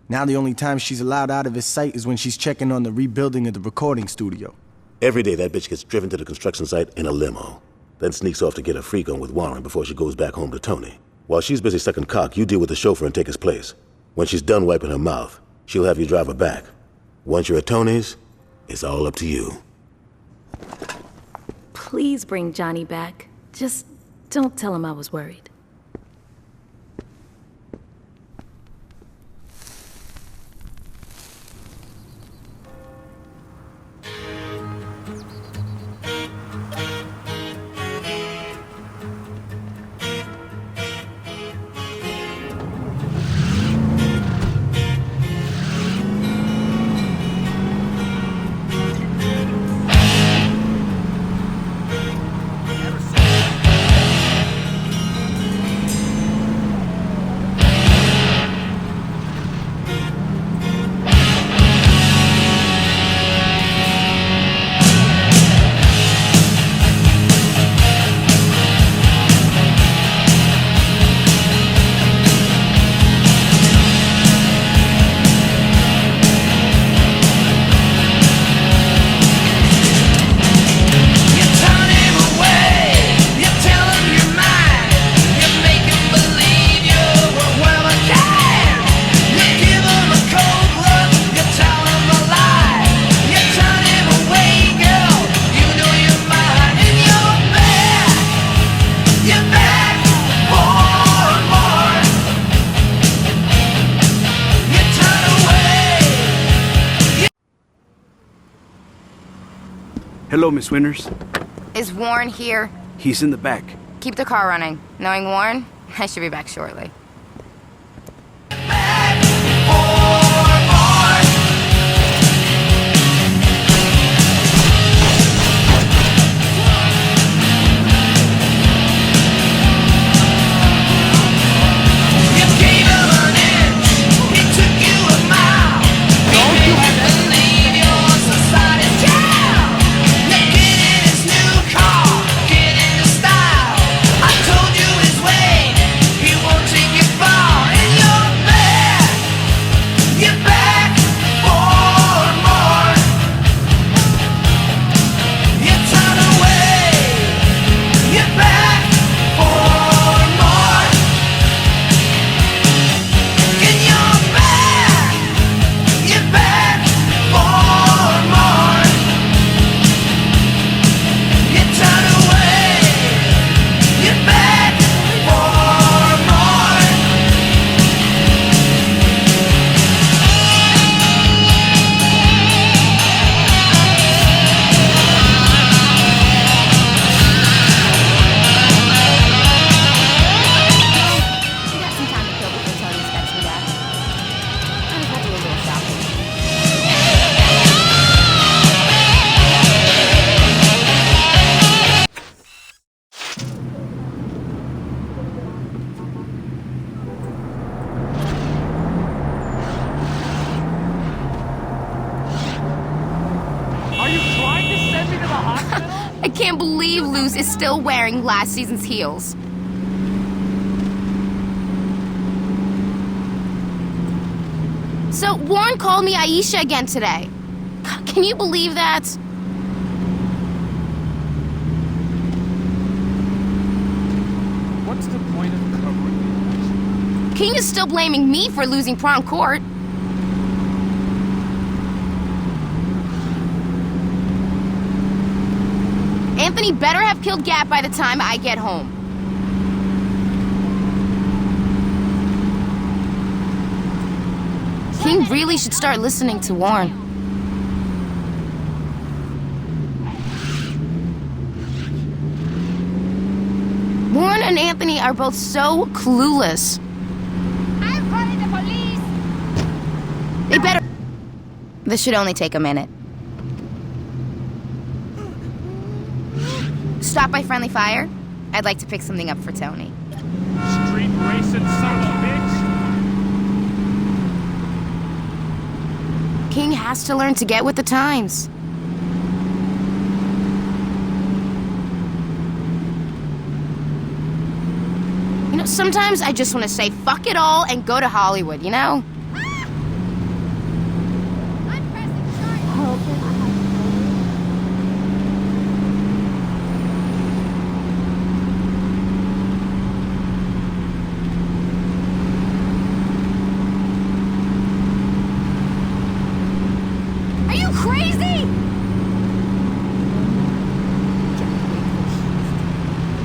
Now the only time she's allowed out of his sight is when she's checking on the rebuilding of the recording studio. Every day that bitch gets driven to the construction site in a limo, then sneaks off to get a freak on with Warren before she goes back home to Tony. While she's busy sucking cock, you deal with the chauffeur and take his place. When she's done wiping her mouth, she'll have you drive her back. Once you're at Tony's, it's all up to you. Please bring Johnny back. Just don't tell him I was worried. Hello, Miss Winters. Is Warren here? He's in the back. Keep the car running. Knowing Warren, I should be back shortly. I can't believe Luz is still wearing last season's heels. So, Warren called me Aisha again today. Can you believe that? What's the point of covering it? King is still blaming me for losing prom court. Anthony better have killed Gap by the time I get home. King really should start listening to Warren. Warren and Anthony are both so clueless. I'm calling the police! They better... This should only take a minute. Stop by Friendly Fire? I'd like to pick something up for Tony. Street racing son of a bitch! King has to learn to get with the times. You know, sometimes I just want to say fuck it all and go to Hollywood, you know? Are you crazy?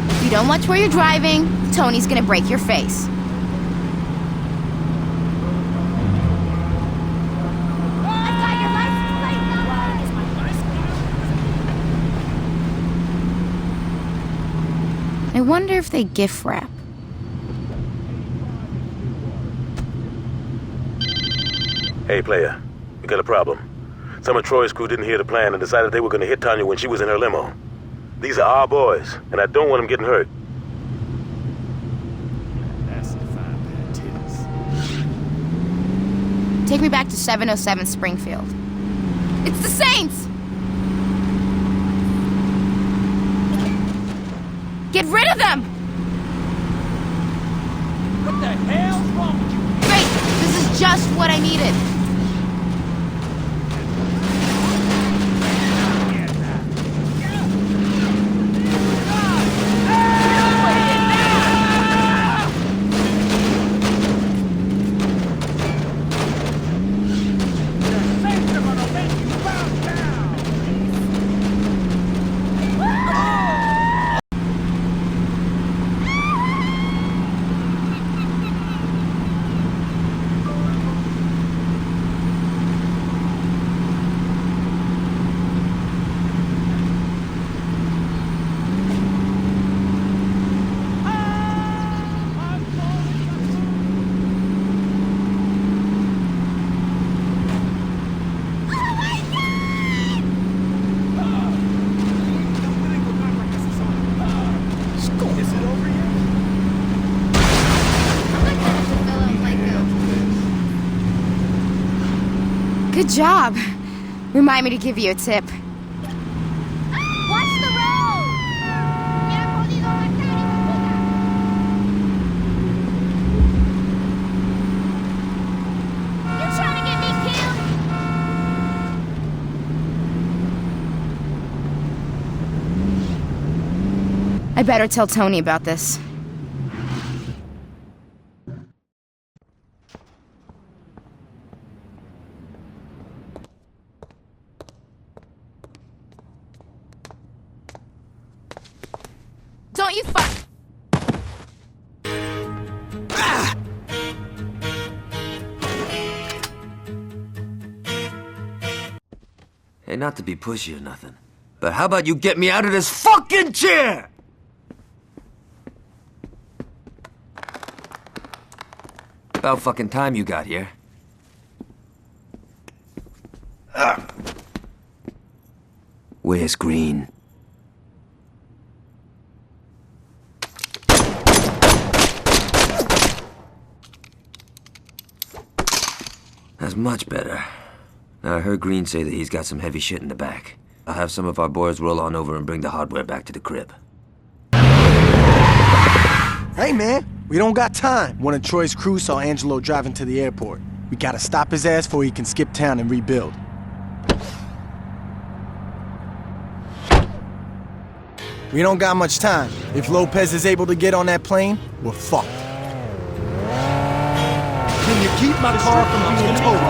If you don't watch where you're driving, Tony's gonna break your face. I wonder if they gift wrap. Hey, player. We got a problem. Some of Troy's crew didn't hear the plan and decided they were gonna hit Tanya when she was in her limo. These are our boys, and I don't want them getting hurt. Take me back to 707 Springfield. It's the Saints! Get rid of them! What the hell's wrong with you? Great! This is just what I needed. Good job. Remind me to give you a tip. Watch the road! Hubiera podido matar, hijo puta. You trying to get me killed? I better tell Tony about this. Don't you fuck... Hey, not to be pushy or nothing, but how about you get me out of this fucking chair? About fucking time you got here. Where's Green? That's much better. I heard Green say that he's got some heavy shit in the back. I'll have some of our boys roll on over and bring the hardware back to the crib. Hey, man, we don't got time. One of Troy's crew saw Angelo driving to the airport. We gotta stop his ass before he can skip town and rebuild. We don't got much time. If Lopez is able to get on that plane, we're fucked. Can you keep my car from being towed?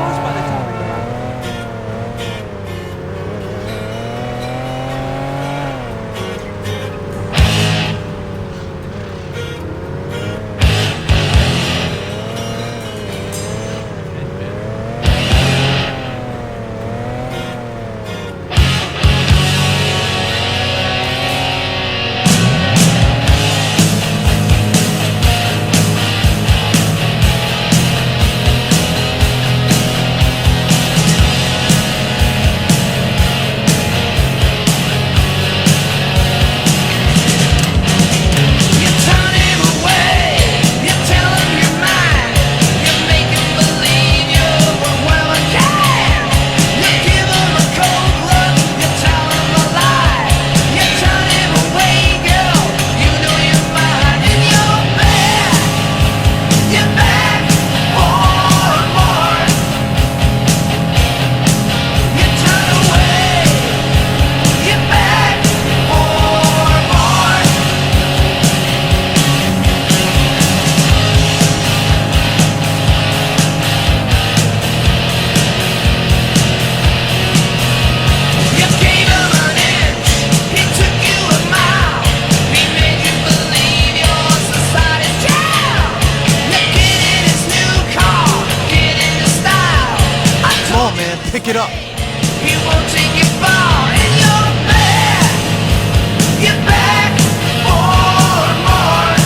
pick it up. He won't take you far, and you're back. You're back for more.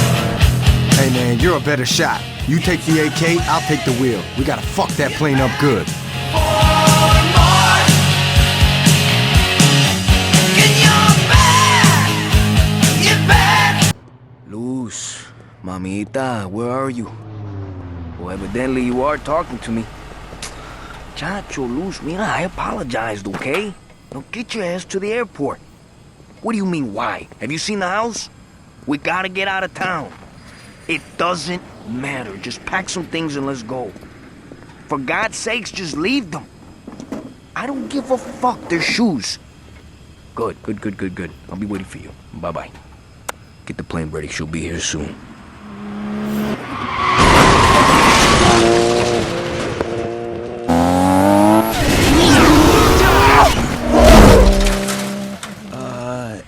Hey man, you're a better shot. You take the AK, I'll take the wheel. We gotta fuck that plane up good. Luz, mamita, where are you? Well, evidently you are talking to me. Chacho, Luz, mira, I apologized, okay? Now get your ass to the airport. What do you mean, why? Have you seen the house? We gotta get out of town. It doesn't matter. Just pack some things and let's go. For God's sakes, just leave them. I don't give a fuck. They're shoes. Good. I'll be waiting for you. Bye-bye. Get the plane ready. She'll be here soon.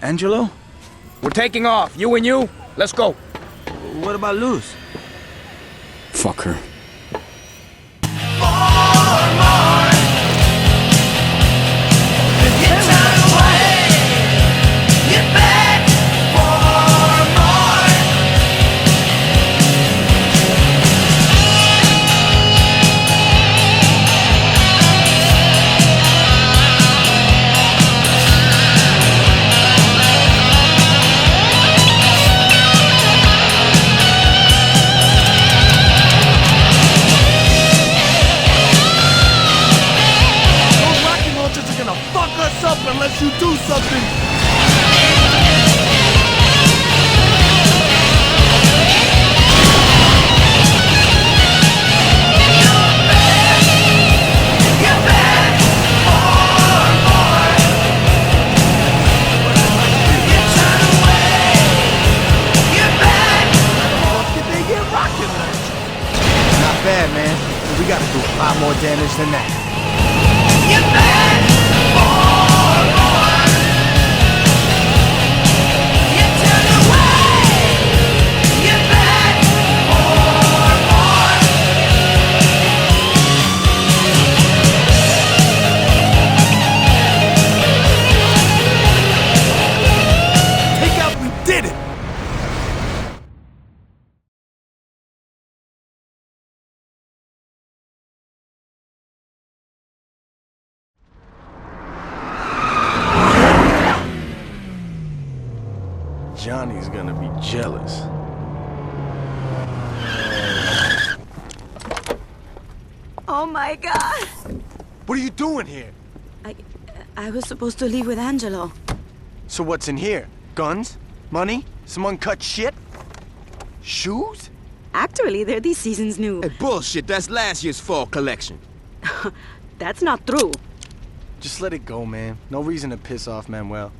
Angelo? We're taking off. You and you. Let's go. What about Luz? Fuck her. Unless you do something. Not bad, man. We gotta do a lot more damage than that. Johnny's gonna be jealous. Oh my God! What are you doing here? I was supposed to leave with Angelo. So what's in here? Guns? Money? Some uncut shit? Shoes? Actually, they're this season's new. Hey, bullshit, that's last year's fall collection. That's not true. Just let it go, man. No reason to piss off Manuel.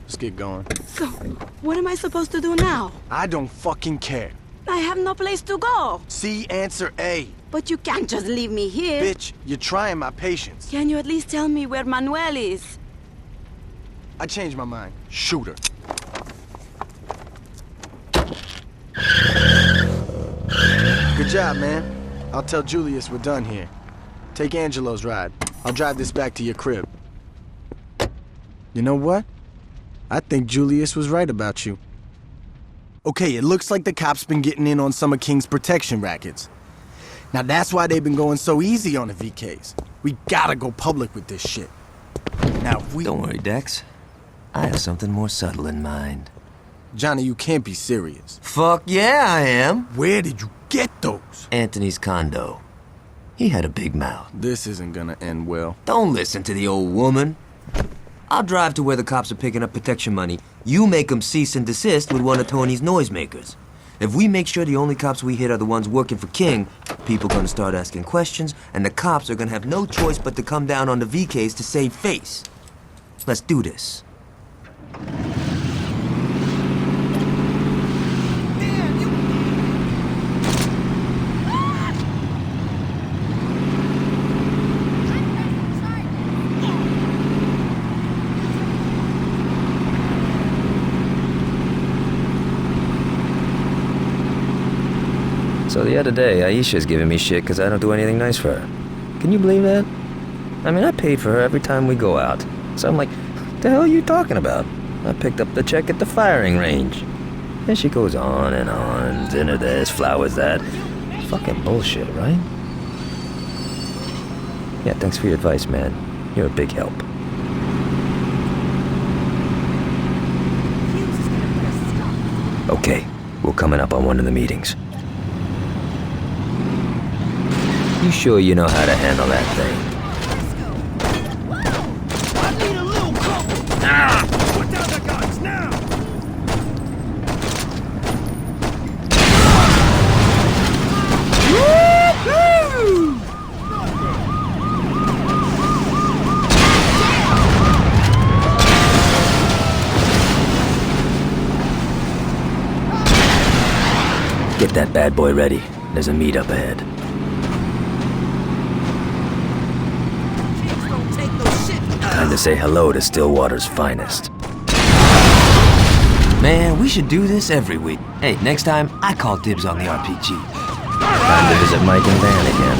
Let's get going. So, what am I supposed to do now? I don't fucking care. I have no place to go. C, answer A. But you can't just leave me here. Bitch, you're trying my patience. Can you at least tell me where Manuel is? I changed my mind. Shoot her. Good job, man. I'll tell Julius we're done here. Take Angelo's ride. I'll drive this back to your crib. You know what? I think Julius was right about you. Okay, it looks like the cops been getting in on some of King's protection rackets. Now that's why they've been going so easy on the VKs. We gotta go public with this shit. Now if we... Don't worry, Dex. I have something more subtle in mind. Johnny, you can't be serious. Fuck yeah, I am. Where did you get those? Anthony's condo. He had a big mouth. This isn't gonna end well. Don't listen to the old woman. I'll drive to where the cops are picking up protection money. You make them cease and desist with one of Tony's noisemakers. If we make sure the only cops we hit are the ones working for King, people are gonna start asking questions, and the cops are gonna have no choice but to come down on the VKs to save face. Let's do this. So the other day, Aisha's giving me shit because I don't do anything nice for her. Can you believe that? I mean, I pay for her every time we go out. So I'm like, what the hell are you talking about? I picked up the check at the firing range. And she goes on and on, dinner this, flowers that. Fucking bullshit, right? Yeah, thanks for your advice, man. You're a big help. Okay, we're coming up on one of the meetings. You sure you know how to handle that thing? Put down the guns now! Get that bad boy ready. There's a meet up ahead. Time to say hello to Stillwater's finest. Man, we should do this every week. Hey, next time, I call dibs on the RPG. Time to visit Mike and Van again.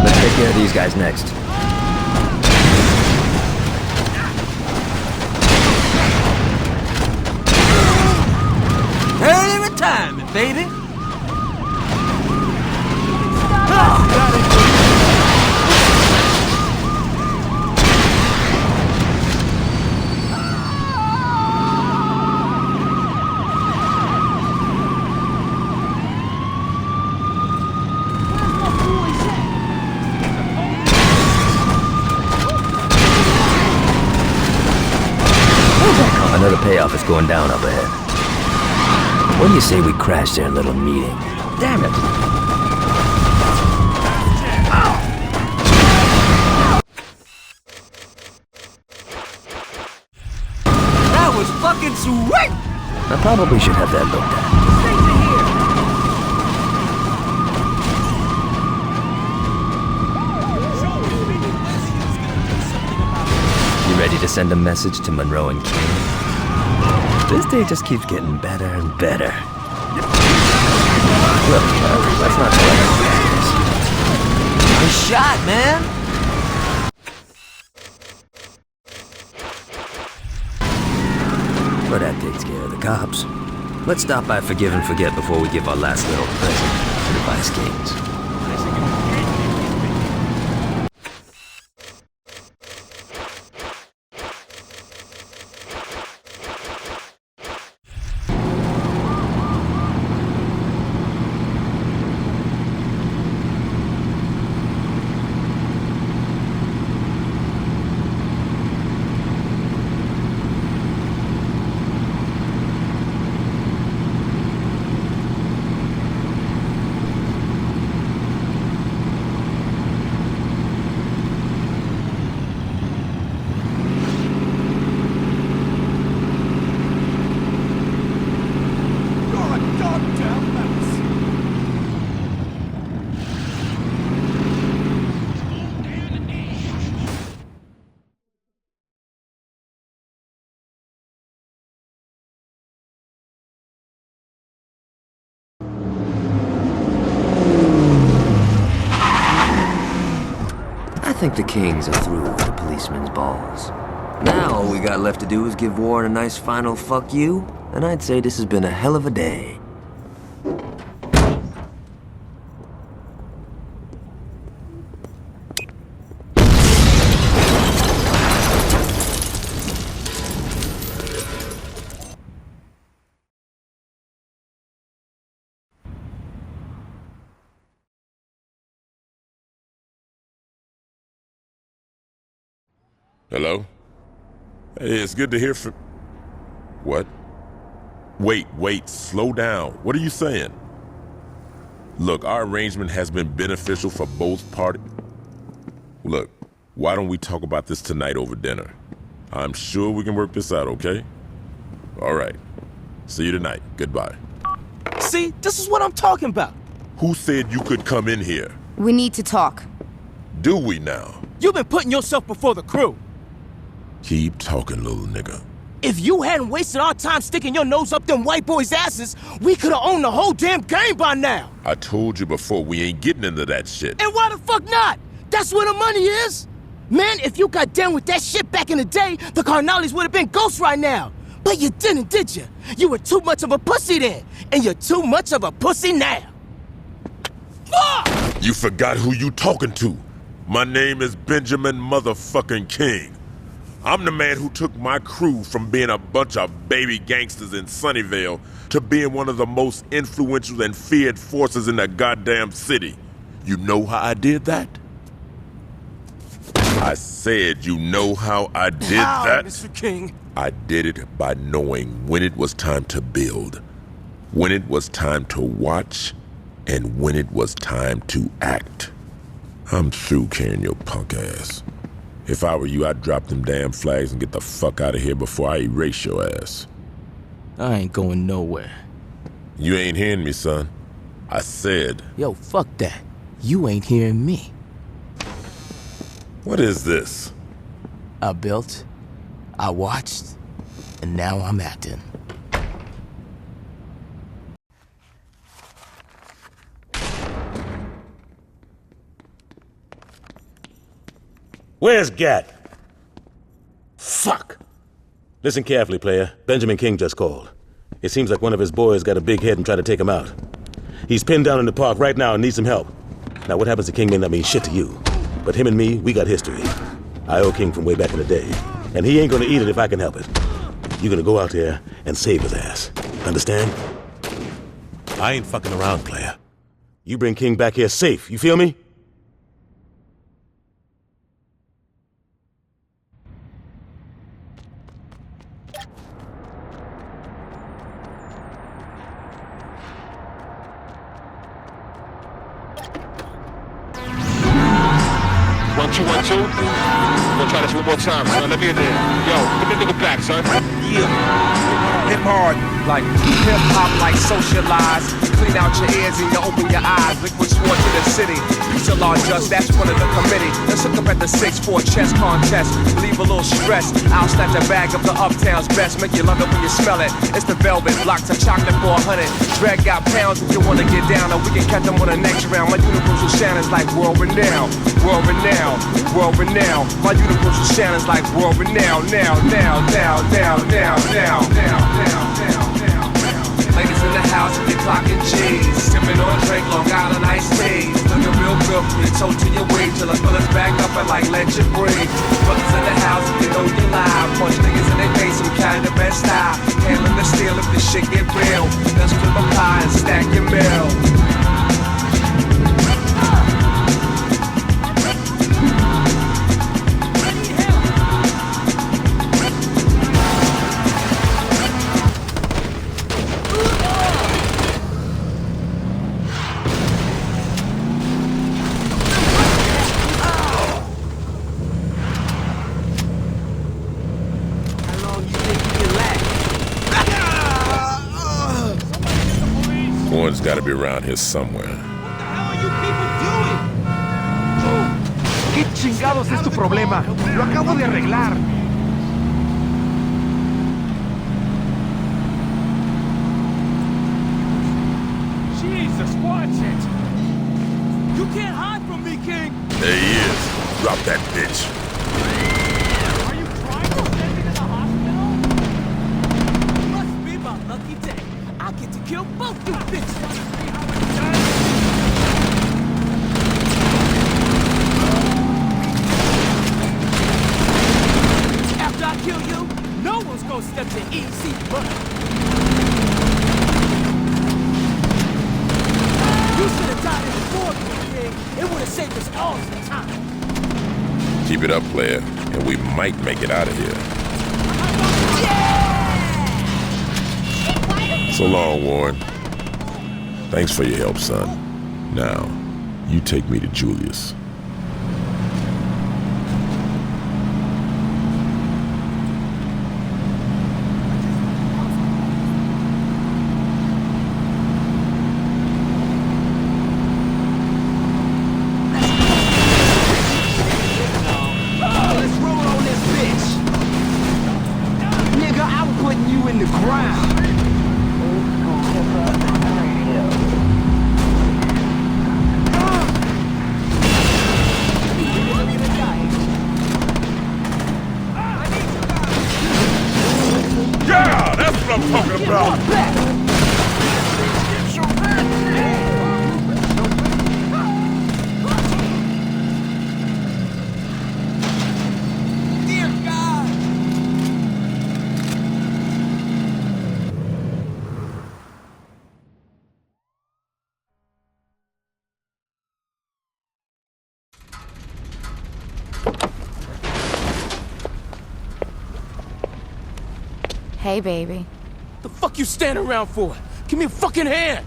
Let's take care of these guys next. Early retirement, baby! Another payoff is going down up ahead. What do you say we crash their little meeting? Damn it! That was fucking sweet! I probably should have that looked at. You ready to send a message to Monroe and King? This day just keeps getting better and better. Look, that's not the way. Nice shot, man! But that takes care of the cops. Let's stop by Forgive and Forget before we give our last little present to the Vice Kings. I think the Kings are through with the policeman's balls. Now all we got left to do is give Warren a nice final fuck you, and I'd say this has been a hell of a day. Hello? Hey, it's good to hear from... What? Wait, slow down. What are you saying? Look, our arrangement has been beneficial for both parties. Look, why don't we talk about this tonight over dinner? I'm sure we can work this out, okay? All right. See you tonight. Goodbye. See, this is what I'm talking about. Who said you could come in here? We need to talk. Do we now? You've been putting yourself before the crew. Keep talking, little nigga. If you hadn't wasted our time sticking your nose up them white boys' asses, we could have owned the whole damn game by now. I told you before, we ain't getting into that shit. And why the fuck not? That's where the money is. Man, if you got down with that shit back in the day, the Carnales would have been ghosts right now. But you didn't, did you? You were too much of a pussy then, and you're too much of a pussy now. Fuck! You forgot who you talking to. My name is Benjamin motherfucking King. I'm the man who took my crew from being a bunch of baby gangsters in Sunnyvale to being one of the most influential and feared forces in the goddamn city. You know how I did that? I said, you know how I did that? Mr. King? I did it by knowing when it was time to build, when it was time to watch, and when it was time to act. I'm through carrying your punk ass. If I were you, I'd drop them damn flags and get the fuck out of here before I erase your ass. I ain't going nowhere. You ain't hearing me, son. I said... Yo, fuck that. You ain't hearing me. What is this? I built, I watched, and now I'm acting. Where's Gat? Fuck! Listen carefully, player. Benjamin King just called. It seems like one of his boys got a big head and tried to take him out. He's pinned down in the park right now and needs some help. Now, what happens to King may not mean shit to you. But him and me, we got history. I owe King from way back in the day. And he ain't gonna eat it if I can help it. You're gonna go out there and save his ass. Understand? I ain't fucking around, player. You bring King back here safe, you feel me? One, two. We'll try this one more time, son. Let me in there. Yo, put the nigga back, son. Yeah. Hip hard, like hip hop, like socialize. Clean out your ears and you open your eyes. Liquid sword to the city. Peace of law just, that's one of the committee. Let's hook up at the 6-4 chess contest. Leave a little stress. I'll snatch a bag of the uptown's best. Make you love it when you smell it. It's the velvet, blocks of chocolate for 100. Drag out pounds if you wanna get down, or we can catch them on the next round. My universal Shannon's like world renowned. World renowned, world renowned. My universal Shannon's like world renowned. Now. Ladies in the house, if you're clocking cheese. Sipping on drink, Long Island iced teas. Looking real good from your toe to your waist. Till I fill us back up and like let you breathe. Brothers in the house, if you know you live. Punch niggas in their face, some kind of best style. Handling the steel if the shit get real. Let's flip a pie and stack your meal. One's gotta be around here somewhere. ¿Qué chingados es tu problema? Lo acabo de arreglar. Jesus, watch it! You can't hide from me, King! There he is. Drop that bitch. Are you trying to send me to the hospital? Must be my lucky day. I get to kill both you bitches! After I kill you, no one's gonna step to easy money. You should have died in the war, King. It would have saved us all some time. Keep it up, player, and we might make it out of here. So long, Warren. Thanks for your help, son. Now, you take me to Julius. Hey, baby. The fuck you standing around for? Give me a fucking hand!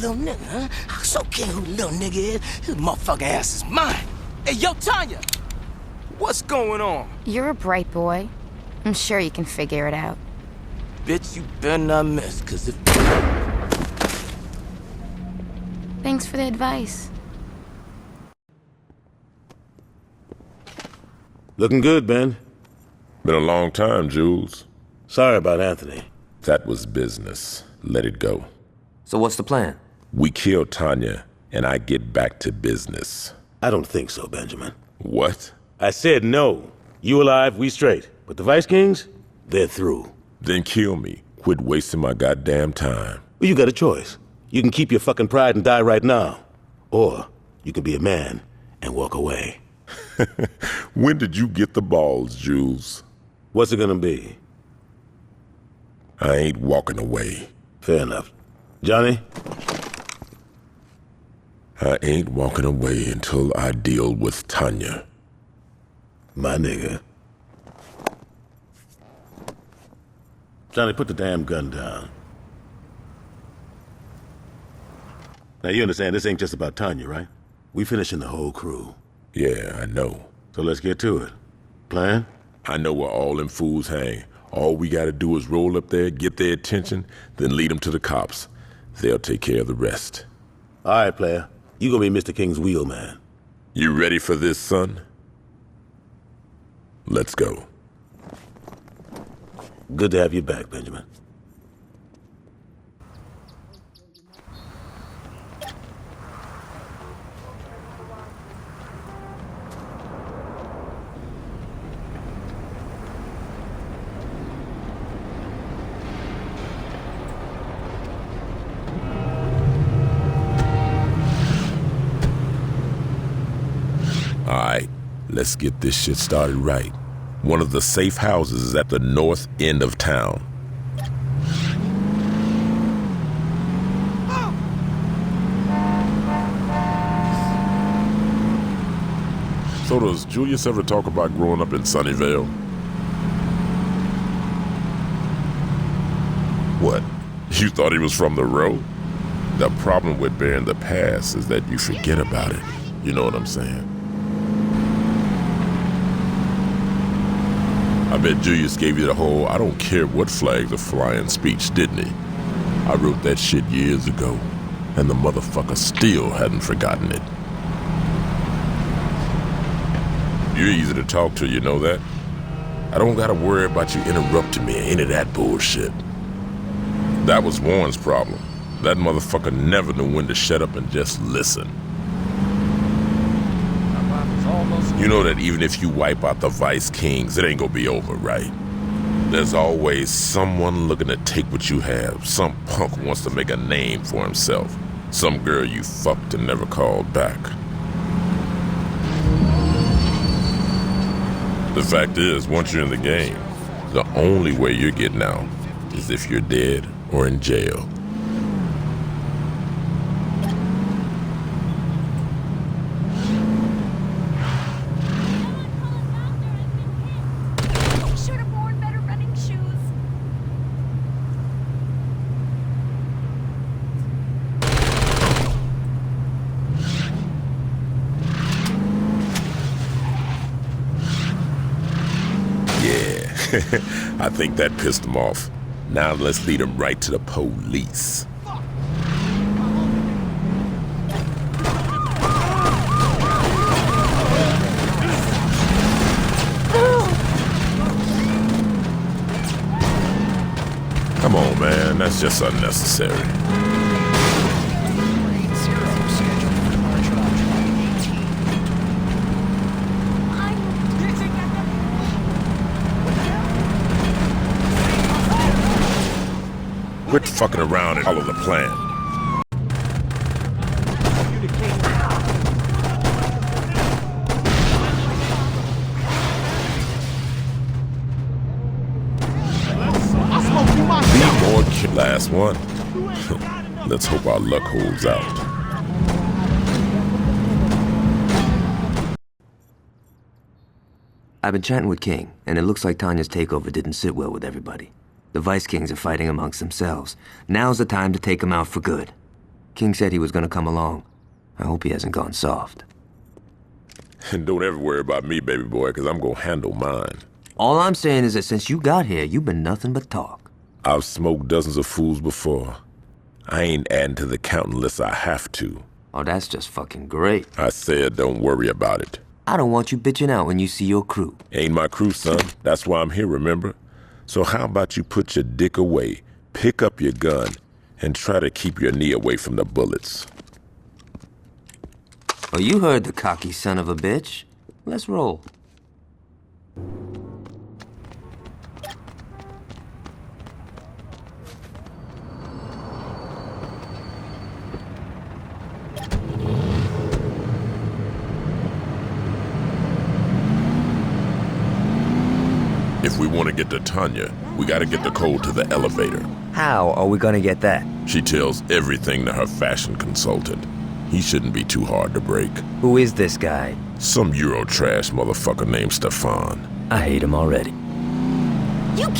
Little nigga, huh? It's okay who the little nigga is. His motherfucking ass is mine. Hey, yo, Tanya! What's going on? You're a bright boy. I'm sure you can figure it out. Bitch, you better not miss, cause if... Thanks for the advice. Looking good, Ben. Been a long time, Jules. Sorry about Anthony. That was business. Let it go. So what's the plan? We kill Tanya, and I get back to business. I don't think so, Benjamin. What? I said no. You alive, we straight. But the Vice Kings, they're through. Then kill me. Quit wasting my goddamn time. Well, you got a choice. You can keep your fucking pride and die right now. Or you can be a man and walk away. When did you get the balls, Jules? What's it gonna be? I ain't walking away. Fair enough. Johnny? I ain't walking away until I deal with Tanya. My nigga. Johnny, put the damn gun down. Now, you understand this ain't just about Tanya, right? We finishing the whole crew. Yeah, I know. So let's get to it. Plan? I know where all them fools hang. All we gotta do is roll up there, get their attention, then lead them to the cops. They'll take care of the rest. All right, player. You gonna be Mr. King's wheelman. You ready for this, son? Let's go. Good to have you back, Benjamin. All right, let's get this shit started right. One of the safe houses is at the north end of town. So does Julius ever talk about growing up in Sunnyvale? What? You thought he was from the road? The problem with bearing the past is that you forget about it. You know what I'm saying? I bet Julius gave you the whole "I don't care what flags are flying" speech, didn't he? I wrote that shit years ago, and the motherfucker still hadn't forgotten it. You're easy to talk to, you know that? I don't gotta worry about you interrupting me or any of that bullshit. That was Warren's problem. That motherfucker never knew when to shut up and just listen. You know that even if you wipe out the Vice Kings, it ain't gonna be over, right? There's always someone looking to take what you have. Some punk who wants to make a name for himself. Some girl you fucked and never called back. The fact is, once you're in the game, the only way you're getting out is if you're dead or in jail. I think that pissed him off. Now let's lead him right to the police. Come on, man, that's just unnecessary. Quit fucking around and follow the plan. Need more last one. Let's hope our luck holds out. I've been chatting with King, and it looks like Tanya's takeover didn't sit well with everybody. The Vice Kings are fighting amongst themselves. Now's the time to take them out for good. King said he was gonna come along. I hope he hasn't gone soft. And don't ever worry about me, baby boy, because I'm gonna handle mine. All I'm saying is that since you got here, you've been nothing but talk. I've smoked dozens of fools before. I ain't adding to the count unless I have to. Oh, that's just fucking great. I said don't worry about it. I don't want you bitching out when you see your crew. Ain't my crew, son. That's why I'm here, remember? So how about you put your dick away, pick up your gun, and try to keep your knee away from the bullets. Oh, you heard the cocky son of a bitch. Let's roll. If we want to get to Tanya, we gotta get the code to the elevator. How are we gonna get that? She tells everything to her fashion consultant. He shouldn't be too hard to break. Who is this guy? Some Eurotrash motherfucker named Stefan. I hate him already. You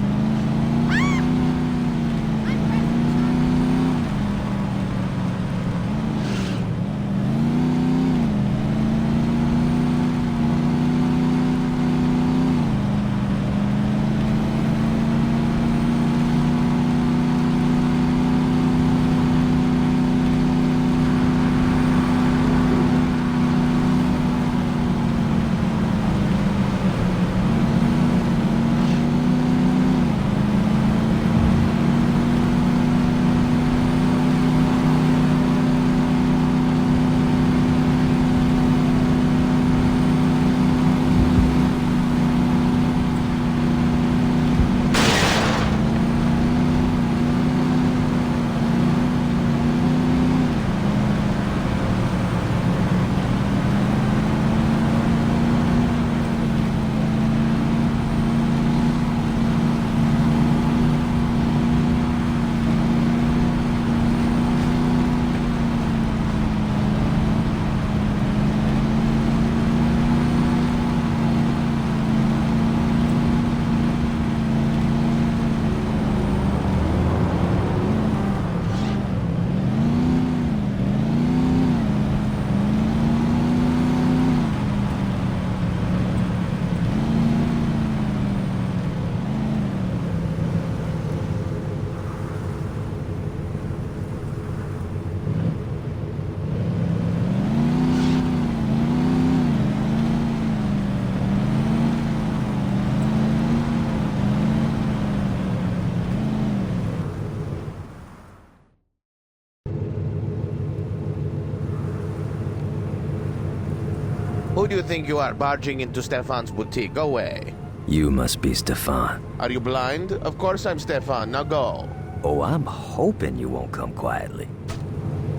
Who do you think you are barging into Stefan's boutique? Go away. You must be Stefan. Are you blind? Of course I'm Stefan. Now go. Oh, I'm hoping you won't come quietly.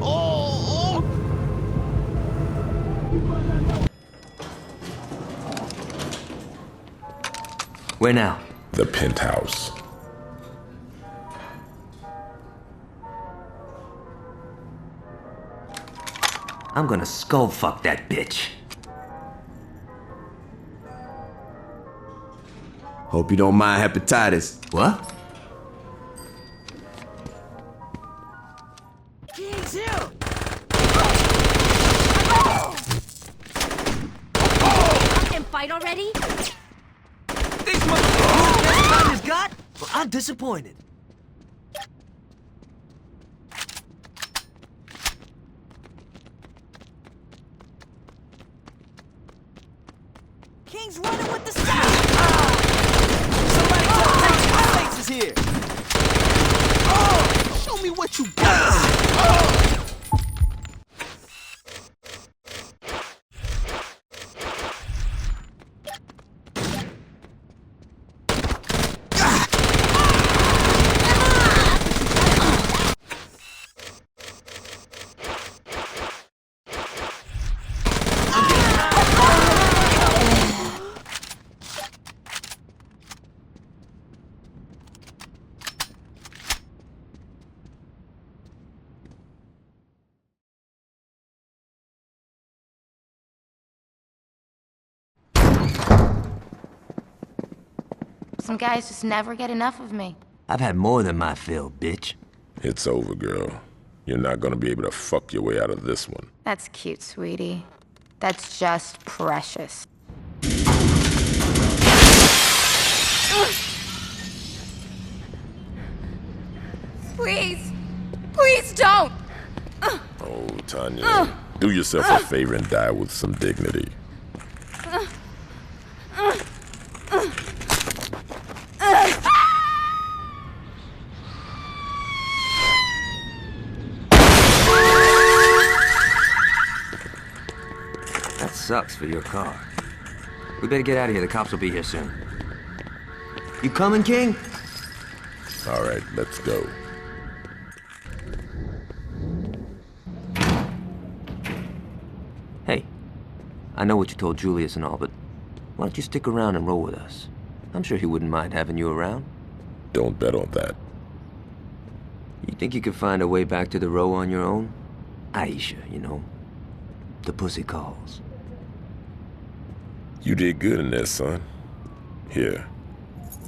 Oh! Where now? The penthouse. I'm gonna skull fuck that bitch. Hope you don't mind hepatitis. What? King's here! Can fight already? These motherfuckers best time has got? Well, I'm disappointed. King's running with the style! Somebody tell Prince Face is here! Oh! Show me what you got! Oh! Some guys just never get enough of me. I've had more than my fill, bitch. It's over, girl. You're not gonna be able to fuck your way out of this one. That's cute, sweetie. That's just precious. Please! Please don't! Oh, Tanya, do yourself a favor and die with some dignity. That sucks for your car. We better get out of here. The cops will be here soon. You coming, King? All right, let's go. Hey, I know what you told Julius and all, but why don't you stick around and roll with us? I'm sure he wouldn't mind having you around. Don't bet on that. You think you could find a way back to the row on your own? Aisha, you know. The pussy calls. You did good in there, son. Here,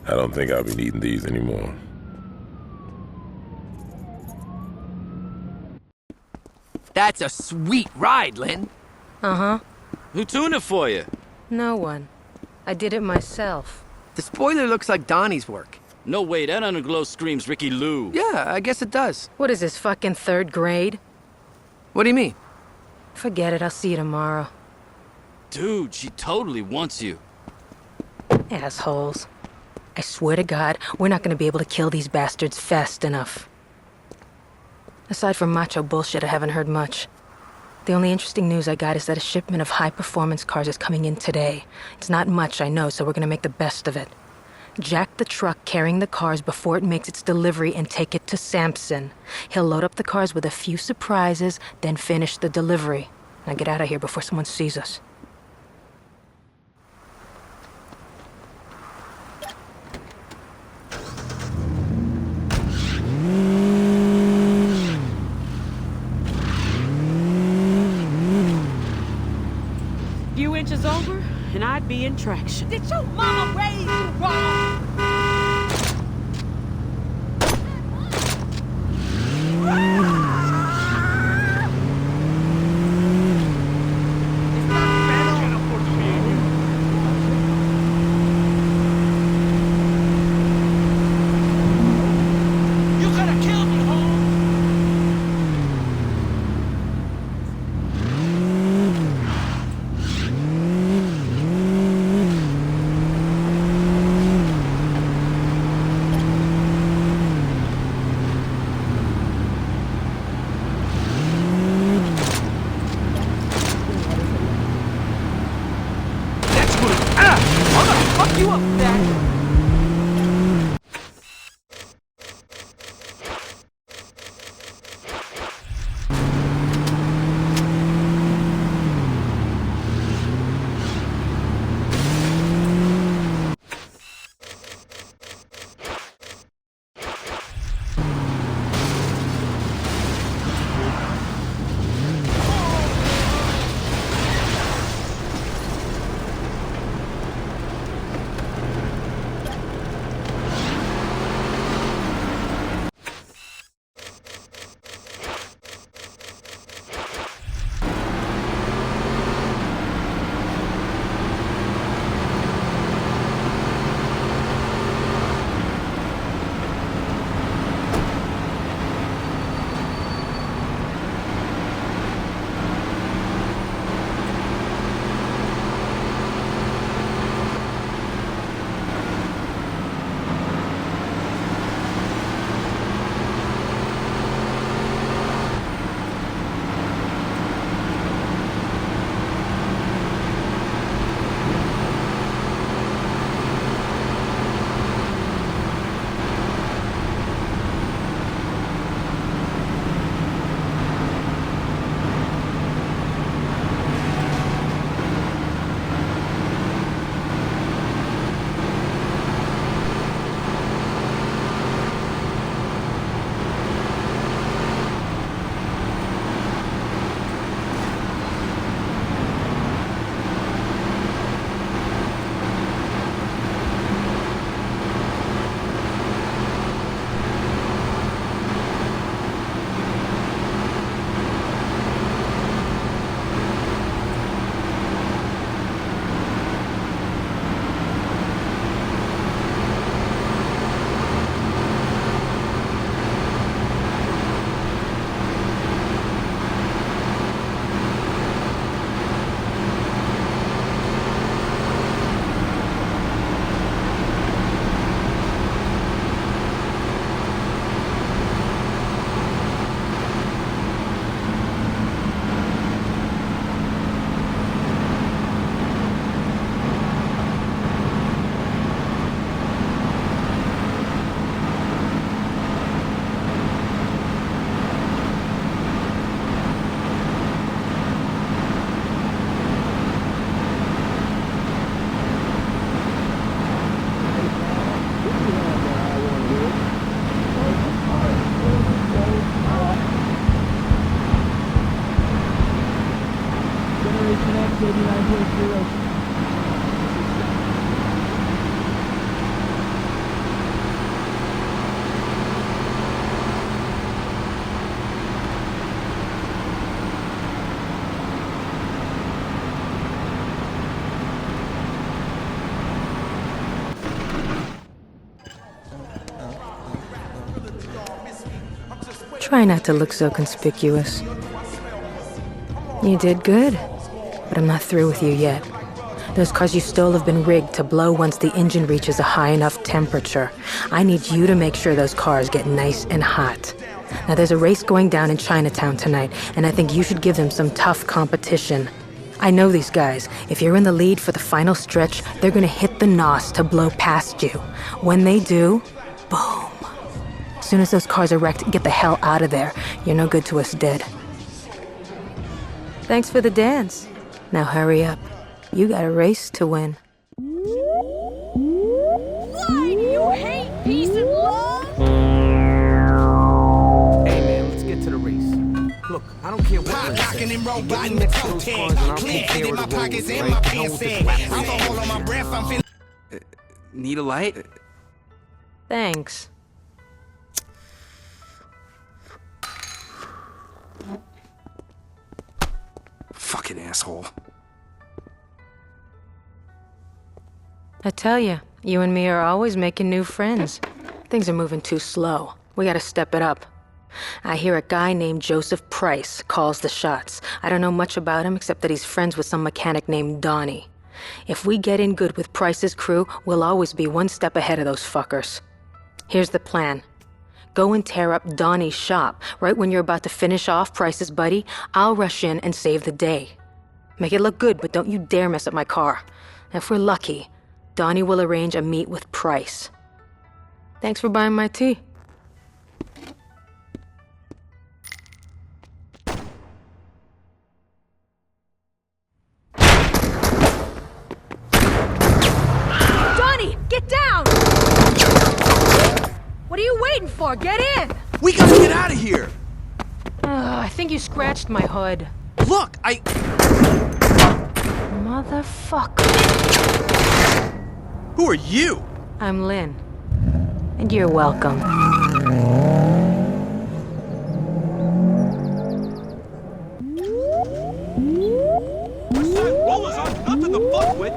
I don't think I'll be needing these anymore. That's a sweet ride, Lynn. Uh-huh. Who tuned it for you? No one. I did it myself. The spoiler looks like Donnie's work. No way, that underglow screams Ricky Lou. Yeah, I guess it does. What is this, fucking third grade? What do you mean? Forget it, I'll see you tomorrow. Dude, she totally wants you. Assholes. I swear to God, we're not gonna be able to kill these bastards fast enough. Aside from macho bullshit, I haven't heard much. The only interesting news I got is that a shipment of high-performance cars is coming in today. It's not much, I know, so we're gonna make the best of it. Jack the truck carrying the cars before it makes its delivery and take it to Sampson. He'll load up the cars with a few surprises, then finish the delivery. Now get out of here before someone sees us. Few inches over, and I'd be in traction. Did your mama raise you wrong? Try not to look so conspicuous. You did good, but I'm not through with you yet. Those cars you stole have been rigged to blow once the engine reaches a high enough temperature. I need you to make sure those cars get nice and hot. Now there's a race going down in Chinatown tonight, and I think you should give them some tough competition. I know these guys. If you're in the lead for the final stretch, they're gonna hit the NOS to blow past you. When they do, boom. As soon as those cars are wrecked, get the hell out of there. You're no good to us dead. Thanks for the dance. Now hurry up. You got a race to win. Why do you hate peace and love? Hey man, let's get to the race. Look, I don't care what it says. You get me next to those cars and I'll take care of the road, right? Go with this whack. Need a light? Thanks. Fucking asshole. I tell you, you and me are always making new friends. Things are moving too slow. We gotta step it up. I hear a guy named Joseph Price calls the shots. I don't know much about him except that he's friends with some mechanic named Donnie. If we get in good with Price's crew, we'll always be one step ahead of those fuckers. Here's the plan. Go and tear up Donnie's shop. Right when you're about to finish off Price's buddy, I'll rush in and save the day. Make it look good, but don't you dare mess up my car. If we're lucky, Donnie will arrange a meet with Price. Thanks for buying my tea. Donnie, get down! What are you waiting for? Get in! We gotta get out of here! I think you scratched my hood. Look, Motherfucker. Who are you? I'm Lynn. And you're welcome. Rollers are nothing to fuck with.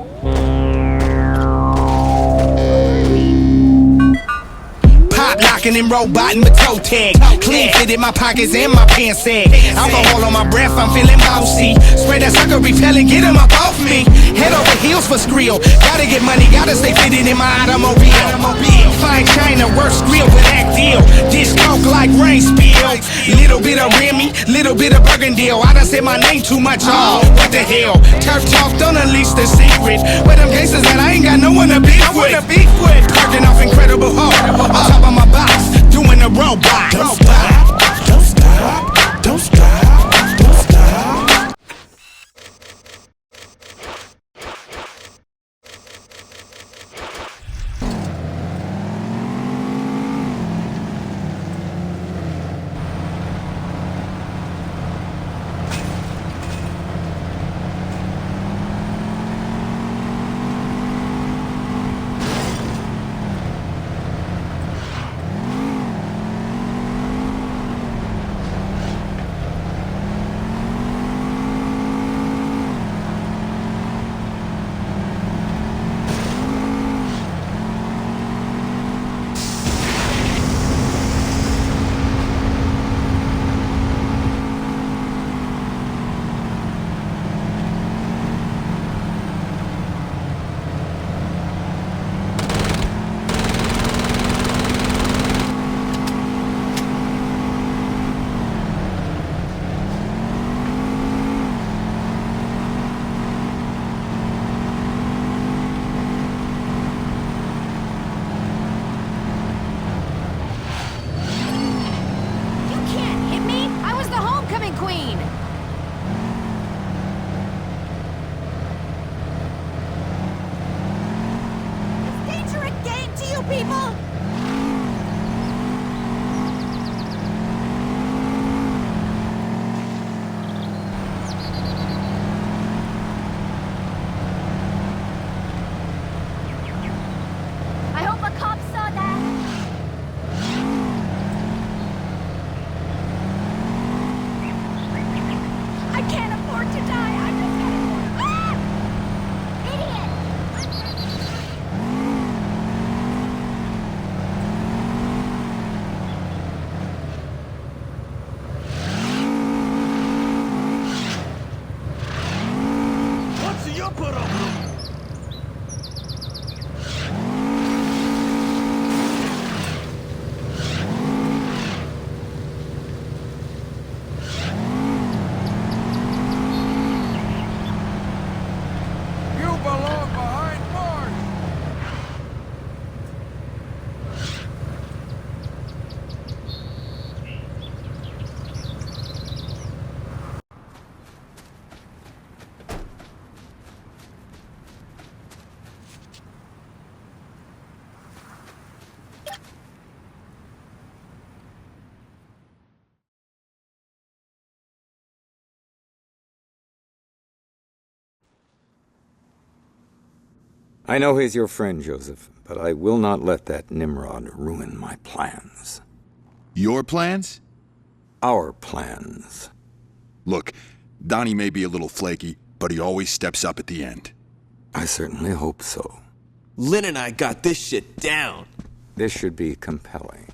Pop locking and roboting with toe tag. Clean fitted my pockets and my pants sag. Alcohol on my breath, I'm feeling bossy. Spray that sucker repellent, get him up off me. Head over heels for Skrill. Gotta get money, gotta stay fitted in my automobile. Fine China, worst grill with that deal. Dish coke like rain spill. Little bit of Remy, little bit of Burgundy. I done said my name too much, oh, what the hell? Turf talk, don't unleash the secret. Where them gangsters at, I ain't got no one to beef with. Parking off Incredible Hulk, on top of my box, doing the robot. Don't stop, don't stop, don't stop, don't stop. I know he's your friend, Joseph, but I will not let that Nimrod ruin my plans. Your plans? Our plans. Look, Donnie may be a little flaky, but he always steps up at the end. I certainly hope so. Lynn and I got this shit down. This should be compelling.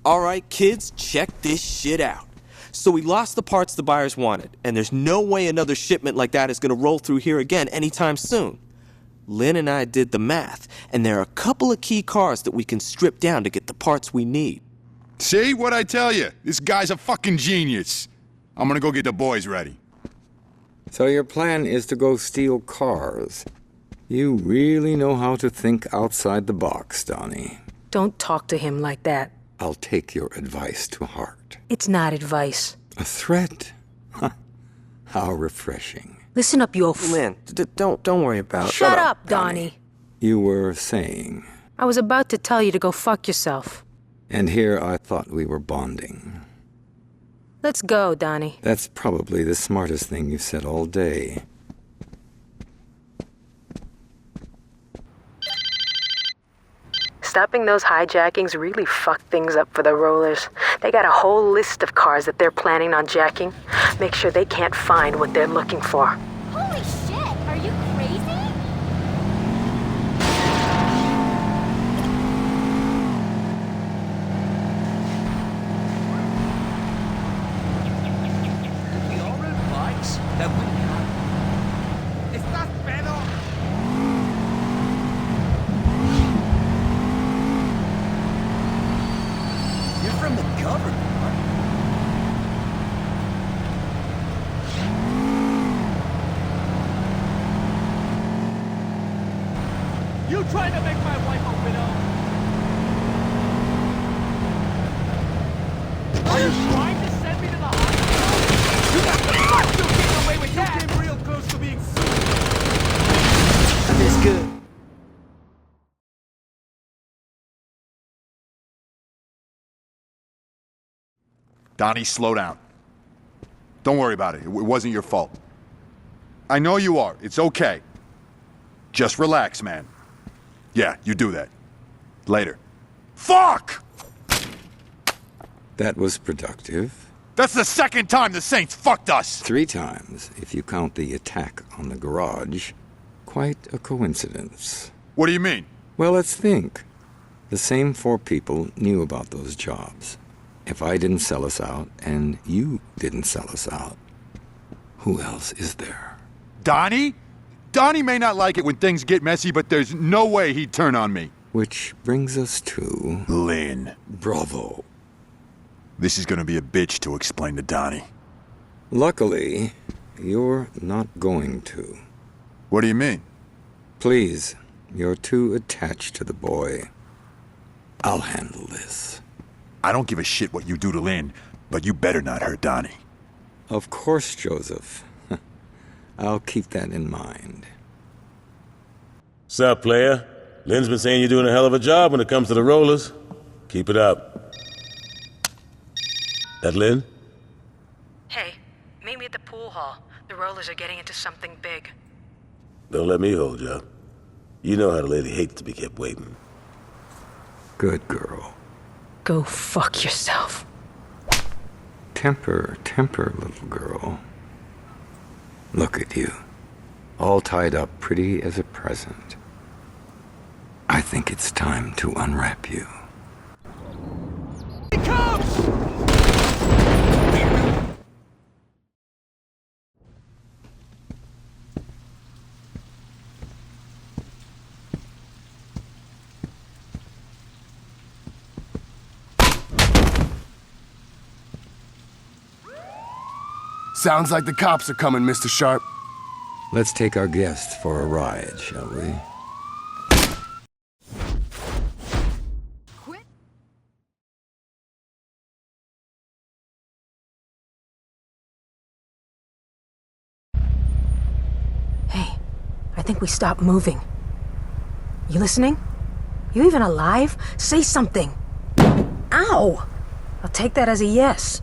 All right, kids, check this shit out. So we lost the parts the buyers wanted, and there's no way another shipment like that is gonna roll through here again anytime soon. Lynn and I did the math, and there are a couple of key cars that we can strip down to get the parts we need. See what I tell you? This guy's a fucking genius. I'm gonna go get the boys ready. So your plan is to go steal cars. You really know how to think outside the box, Donnie. Don't talk to him like that. I'll take your advice to heart. It's not advice. A threat? Huh. How refreshing. Listen up, you Lynn, don't worry about it. Shut up, Donnie. You were saying... I was about to tell you to go fuck yourself. And here I thought we were bonding. Let's go, Donnie. That's probably the smartest thing you've said all day. Stopping those hijackings really fucked things up for the rollers. They got a whole list of cars that they're planning on jacking. Make sure they can't find what they're looking for. Holy shit, are you crazy? If we all rode bikes, that wouldn't happen. Estás pedo? You're from the government, aren't you? You trying to make my wife a widow? Are you trying to send me to the hospital? You got the fuck you getting away with that! You came real close to being sued. That's good. Donnie, slow down. Don't worry about it. It wasn't your fault. I know you are. It's okay. Just relax, man. Yeah, you do that. Later. Fuck! That was productive. That's the second time the Saints fucked us! 3 times, if you count the attack on the garage. Quite a coincidence. What do you mean? Well, let's think. The same 4 people knew about those jobs. If I didn't sell us out, and you didn't sell us out, who else is there? Donnie? Donnie may not like it when things get messy, but there's no way he'd turn on me. Which brings us to... Lynn. Bravo. This is gonna be a bitch to explain to Donnie. Luckily, you're not going to. What do you mean? Please, you're too attached to the boy. I'll handle this. I don't give a shit what you do to Lynn, but you better not hurt Donnie. Of course, Joseph. I'll keep that in mind. Sup, player? Lynn's been saying you're doing a hell of a job when it comes to the rollers. Keep it up. That Lynn? Hey, meet me at the pool hall. The rollers are getting into something big. Don't let me hold you up. You know how the lady hates to be kept waiting. Good girl. Go fuck yourself. Temper, temper, little girl. Look at you. All tied up pretty as a present. I think it's time to unwrap you. He comes! Sounds like the cops are coming, Mr. Sharp. Let's take our guests for a ride, shall we? Hey, I think we stopped moving. You listening? You even alive? Say something. Ow! I'll take that as a yes.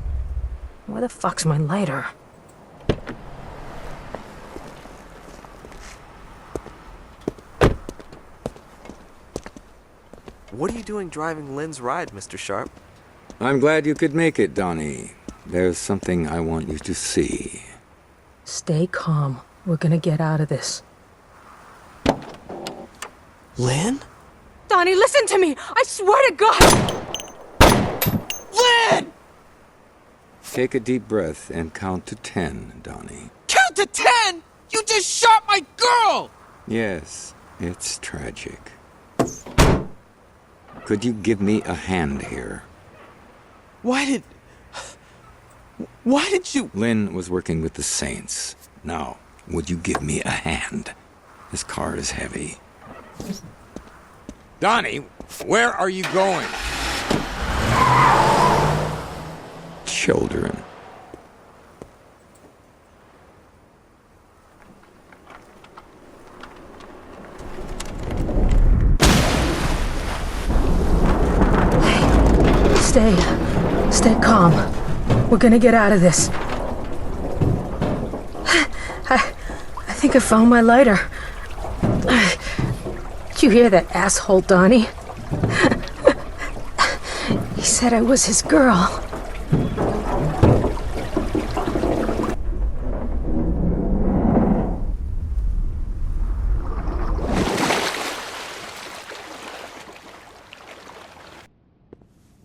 Where the fuck's my lighter? What are you doing driving Lynn's ride, Mr. Sharp? I'm glad you could make it, Donnie. There's something I want you to see. Stay calm. We're gonna get out of this. Lynn? Donnie, listen to me! I swear to God! Lynn! Take a deep breath and count to 10, Donnie. Count to 10? You just shot my girl! Yes, it's tragic. Could you give me a hand here? Why did you... Lynn was working with the Saints. Now, would you give me a hand? This car is heavy. Donnie, where are you going? Children. Stay calm. We're gonna get out of this. I think I found my lighter. Did you hear that asshole, Donnie? He said I was his girl.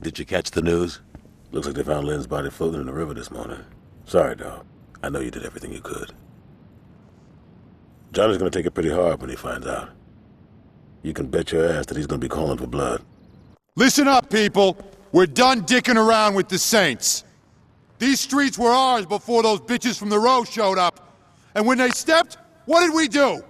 Did you catch the news? Looks like they found Lynn's body floating in the river this morning. Sorry, dog. I know you did everything you could. Johnny's gonna take it pretty hard when he finds out. You can bet your ass that he's gonna be calling for blood. Listen up, people. We're done dicking around with the Saints. These streets were ours before those bitches from the row showed up. And when they stepped, what did we do?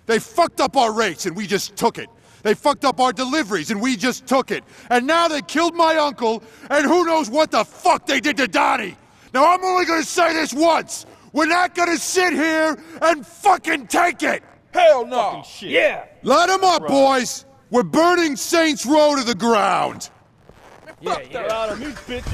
They fucked up our rates and we just took it. They fucked up our deliveries and we just took it. And now they killed my uncle, and who knows what the fuck they did to Donnie. Now I'm only gonna say this once. We're not gonna sit here and fucking take it! Hell no! Yeah! Light 'em up, boys! We're burning Saints Row to the ground! Yeah. Out of these bitches.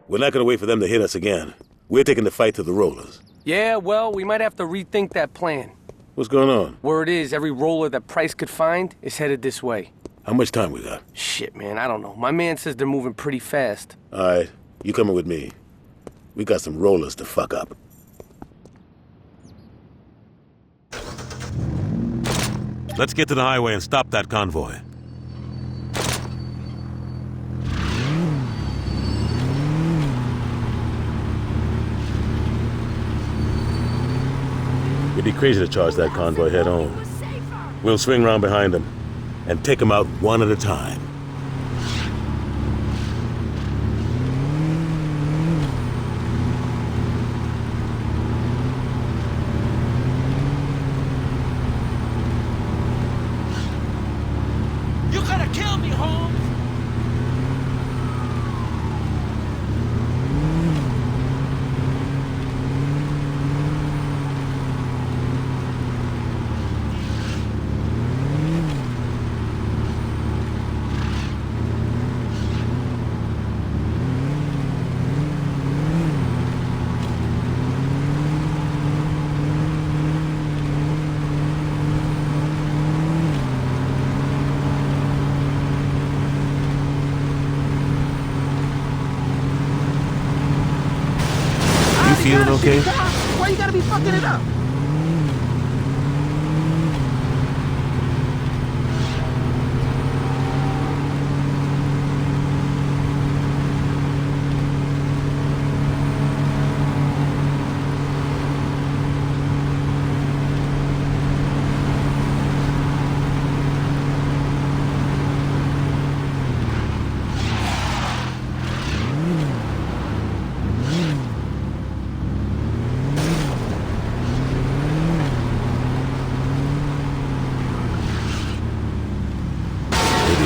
We're not gonna wait for them to hit us again. We're taking the fight to the rollers. Yeah, well, we might have to rethink that plan. What's going on? Word is, every roller that Price could find is headed this way. How much time we got? Shit, man, I don't know. My man says they're moving pretty fast. All right, you coming with me. We got some rollers to fuck up. Let's get to the highway and stop that convoy. It'd be crazy to charge that convoy head on. We'll swing round behind them and take them out one at a time. You gotta kill me, Holmes! Feeling okay? Why you gotta be fucking it up?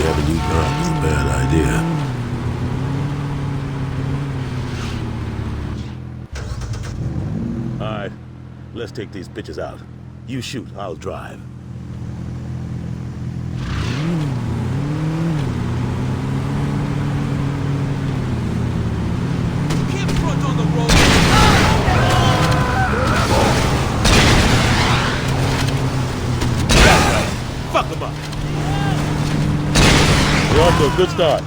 Having you drunk is a bad idea. All right, let's take these bitches out. You shoot, I'll drive. Keep front on the road! to a good start.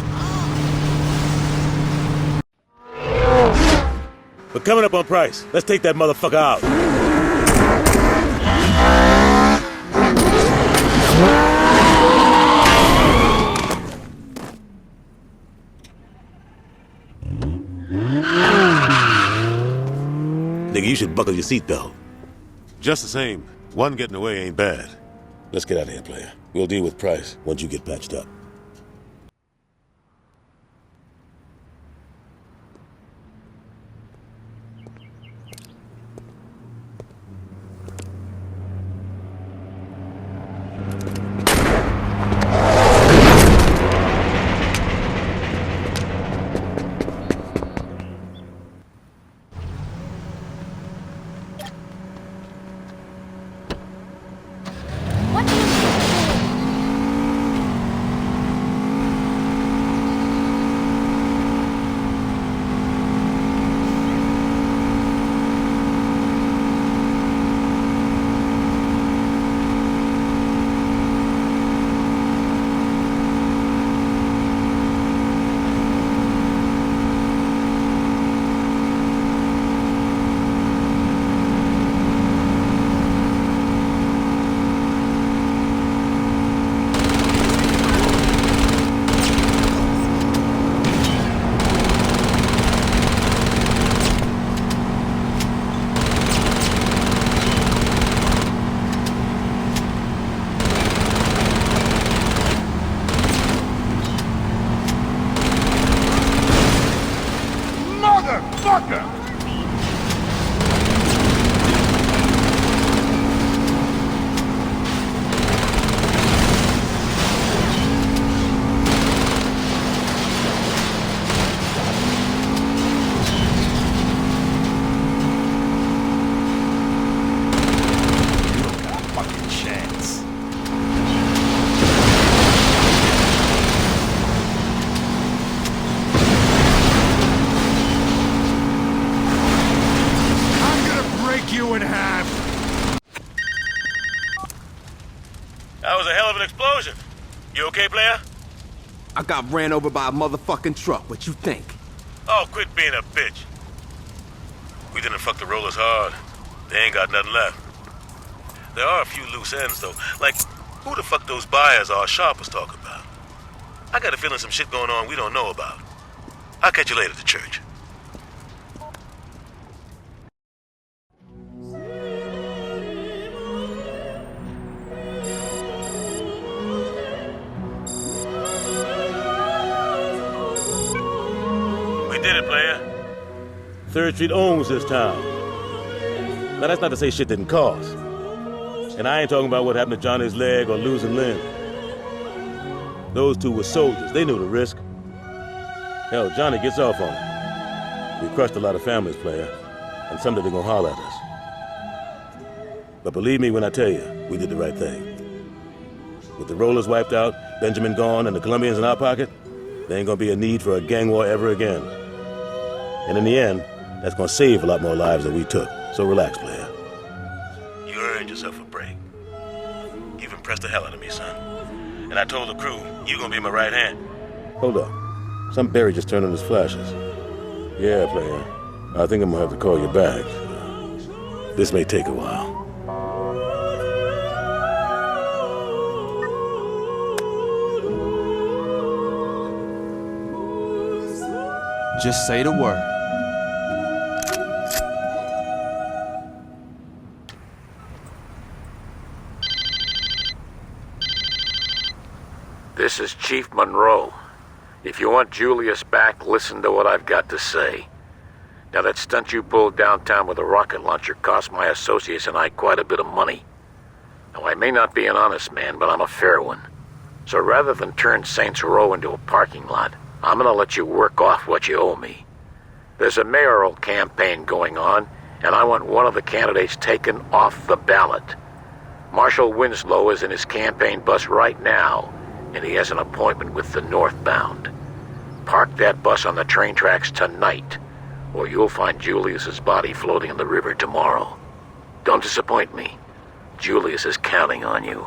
We're coming up on Price. Let's take that motherfucker out. Nigga, you should buckle your seatbelt. Just the same, one getting away ain't bad. Let's get out of here, player. We'll deal with Price once you get patched up. That was a hell of an explosion. You okay, player? I got ran over by a motherfucking truck. What you think? Oh, quit being a bitch. We didn't fuck the rollers hard. They ain't got nothing left. There are a few loose ends, though. Like, who the fuck those buyers are Sharp was talking about? I got a feeling some shit going on we don't know about. I'll catch you later at the church. We did it, player. 3rd Street owns this town. Now, that's not to say shit didn't cost. And I ain't talking about what happened to Johnny's leg or losing limb. Those two were soldiers. They knew the risk. Hell, Johnny gets off on it. We crushed a lot of families, player. And someday they're gonna holler at us. But believe me when I tell you, we did the right thing. With the rollers wiped out, Benjamin gone, and the Colombians in our pocket, there ain't gonna be a need for a gang war ever again. And in the end, that's gonna save a lot more lives than we took. So relax, player. You earned yourself a break. You've impressed the hell out of me, son. And I told the crew, you gonna be my right hand. Hold up. Some Barry just turned on his flashes. Yeah, player. I think I'm gonna have to call you back. This may take a while. Just say the word. This is Chief Monroe. If you want Julius back, listen to what I've got to say. Now, that stunt you pulled downtown with a rocket launcher cost my associates and I quite a bit of money. Now, I may not be an honest man, but I'm a fair one. So rather than turn Saints Row into a parking lot, I'm gonna let you work off what you owe me. There's a mayoral campaign going on, and I want one of the candidates taken off the ballot. Marshal Winslow is in his campaign bus right now, and he has an appointment with the Northbound. Park that bus on the train tracks tonight, or you'll find Julius's body floating in the river tomorrow. Don't disappoint me. Julius is counting on you.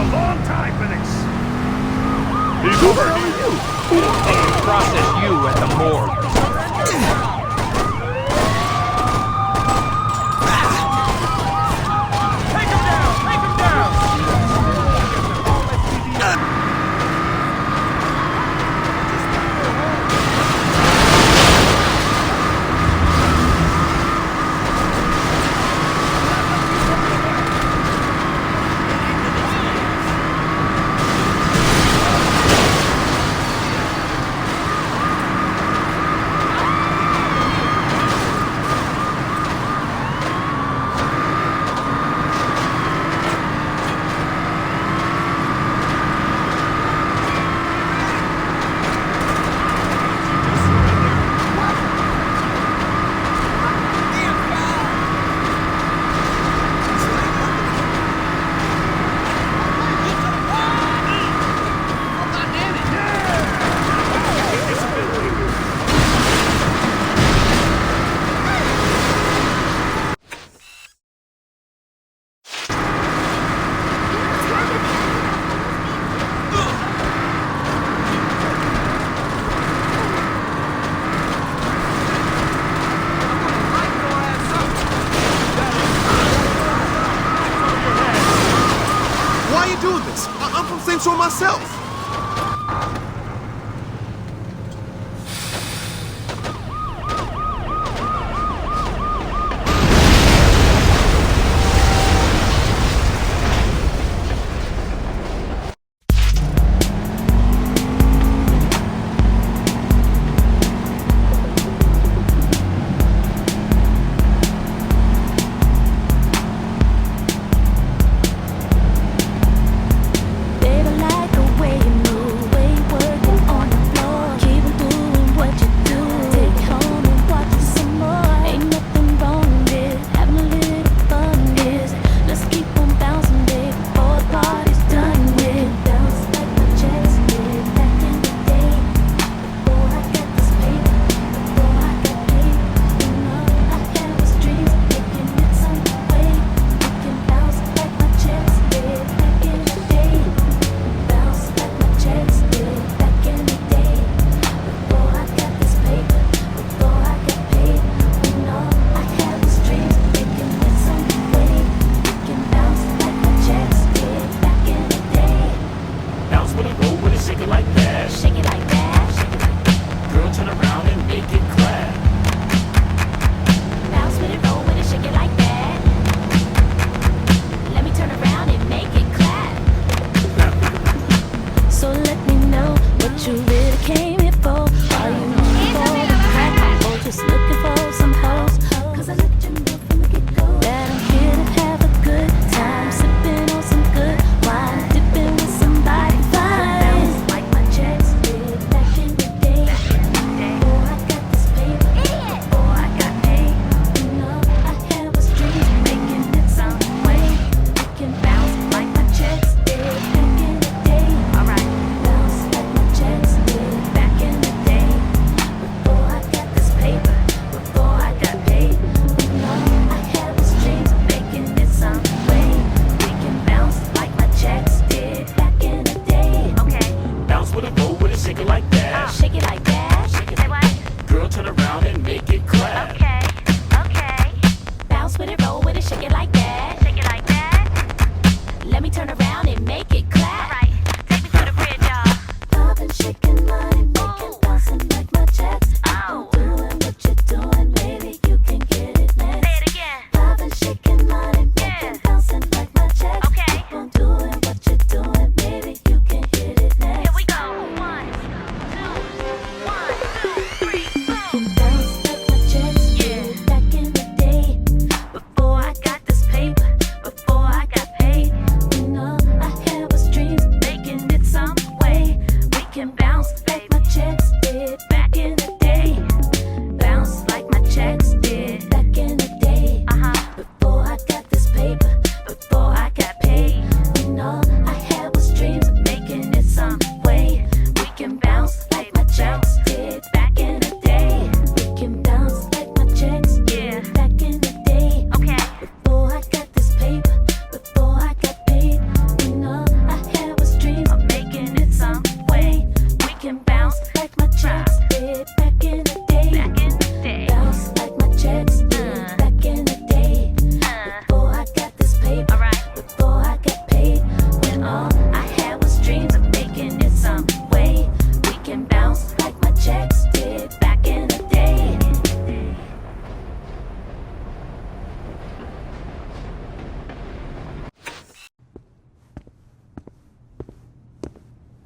a long time for this. Who are you? They can process you at the morgue. Take him down! Take him down! Myself.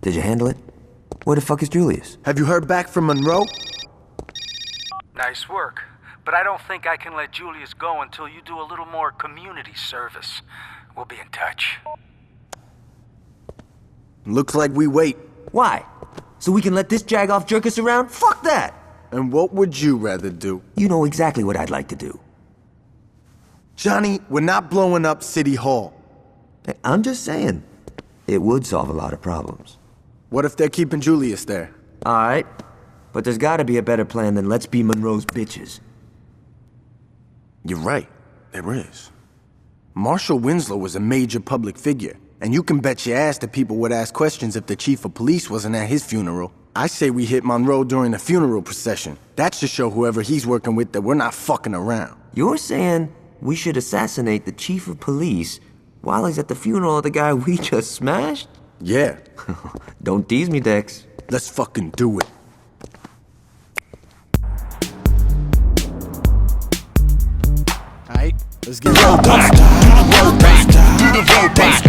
Did you handle it? Where the fuck is Julius? Have you heard back from Monroe? Nice work. But I don't think I can let Julius go until you do a little more community service. We'll be in touch. Looks like we wait. Why? So we can let this jagoff jerk us around? Fuck that! And what would you rather do? You know exactly what I'd like to do. Johnny, we're not blowing up City Hall. Hey, I'm just saying, it would solve a lot of problems. What if they're keeping Julius there? Alright, but there's gotta be a better plan than let's be Monroe's bitches. You're right, there is. Marshal Winslow was a major public figure, and you can bet your ass that people would ask questions if the chief of police wasn't at his funeral. I say we hit Monroe during the funeral procession. That should show whoever he's working with that we're not fucking around. You're saying we should assassinate the chief of police while he's at the funeral of the guy we just smashed? Yeah. Don't tease me, Dex. Let's fucking do it. Alright, let's get it. Don't stop, do the road back.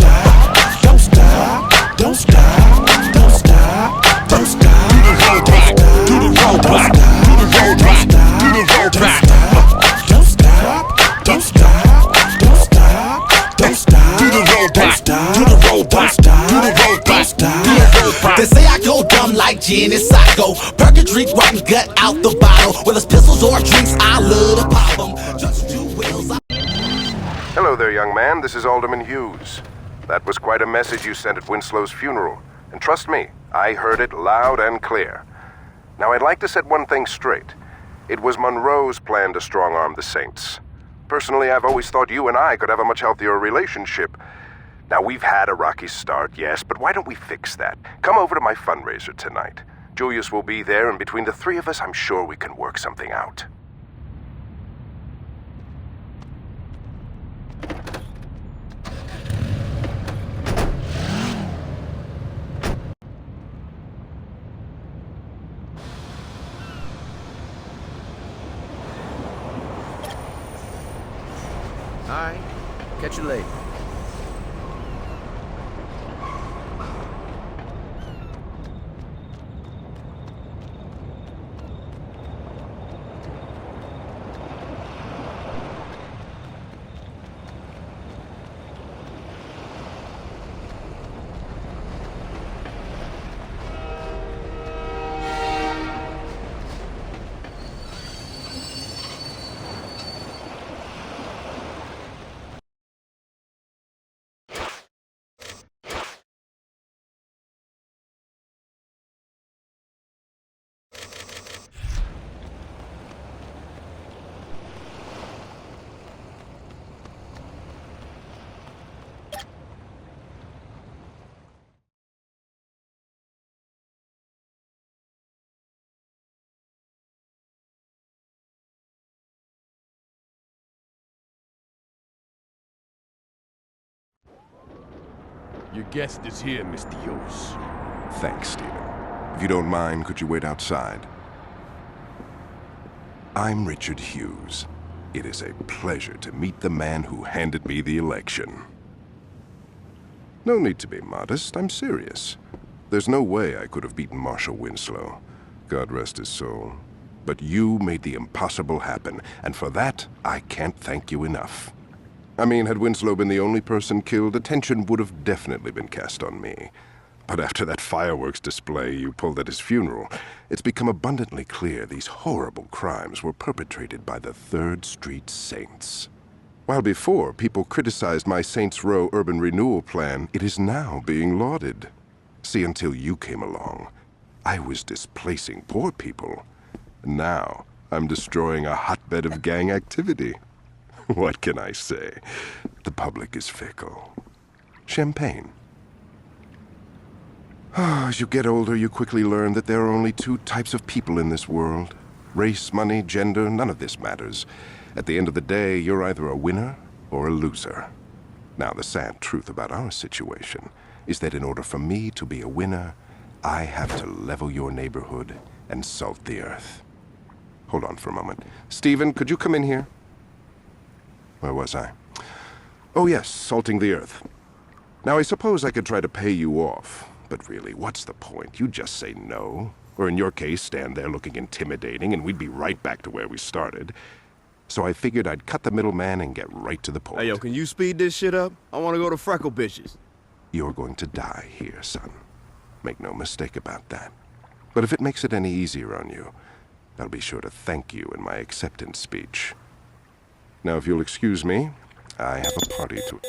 Don't stop, don't stop, don't stop, don't stop. Do the road back, do the road back, do the road back, do the road back. Don't stop, don't stop, don't stop, don't stop. Do the road back, do the road back, do the road back, do the road back. They say I go dumb like gin and Psycho. Burger drinks, rotten gut out the bottle. Whether it's pistols or drinks, I love to pop them. Just two wheels. Hello there, young man. This is Alderman Hughes. That was quite a message you sent at Winslow's funeral. And trust me, I heard it loud and clear. Now, I'd like to set one thing straight. It was Monroe's plan to strong-arm the Saints. Personally, I've always thought you and I could have a much healthier relationship. Now, we've had a rocky start, yes, but why don't we fix that? Come over to my fundraiser tonight. Julius will be there, and between the three of us, I'm sure we can work something out. Alright, catch you later. Your guest is here, Mr. Hughes. Thanks, Stephen. If you don't mind, could you wait outside? I'm Richard Hughes. It is a pleasure to meet the man who handed me the election. No need to be modest, I'm serious. There's no way I could have beaten Marshal Winslow. God rest his soul. But you made the impossible happen, and for that, I can't thank you enough. I mean, had Winslow been the only person killed, attention would have definitely been cast on me. But after that fireworks display you pulled at his funeral, it's become abundantly clear these horrible crimes were perpetrated by the 3rd Street Saints. While before people criticized my Saints Row urban renewal plan, it is now being lauded. See, until you came along, I was displacing poor people. Now, I'm destroying a hotbed of gang activity. What can I say? The public is fickle. Champagne. As you get older, you quickly learn that there are only 2 types of people in this world. Race, money, gender, none of this matters. At the end of the day, you're either a winner or a loser. Now, the sad truth about our situation is that in order for me to be a winner, I have to level your neighborhood and salt the earth. Hold on for a moment. Stephen, could you come in here? Where was I? Oh yes, salting the earth. Now I suppose I could try to pay you off, But really, what's the point? You just say no. Or in your case, stand there looking intimidating, and we'd be right back to where we started. So I figured I'd cut the middleman and get right to the point. Hey, yo, can you speed this shit up? I want to go to Freckle Bitches. You're going to die here, son. Make no mistake about that. But if it makes it any easier on you, I'll be sure to thank you in my acceptance speech. Now, if you'll excuse me, I have a party to...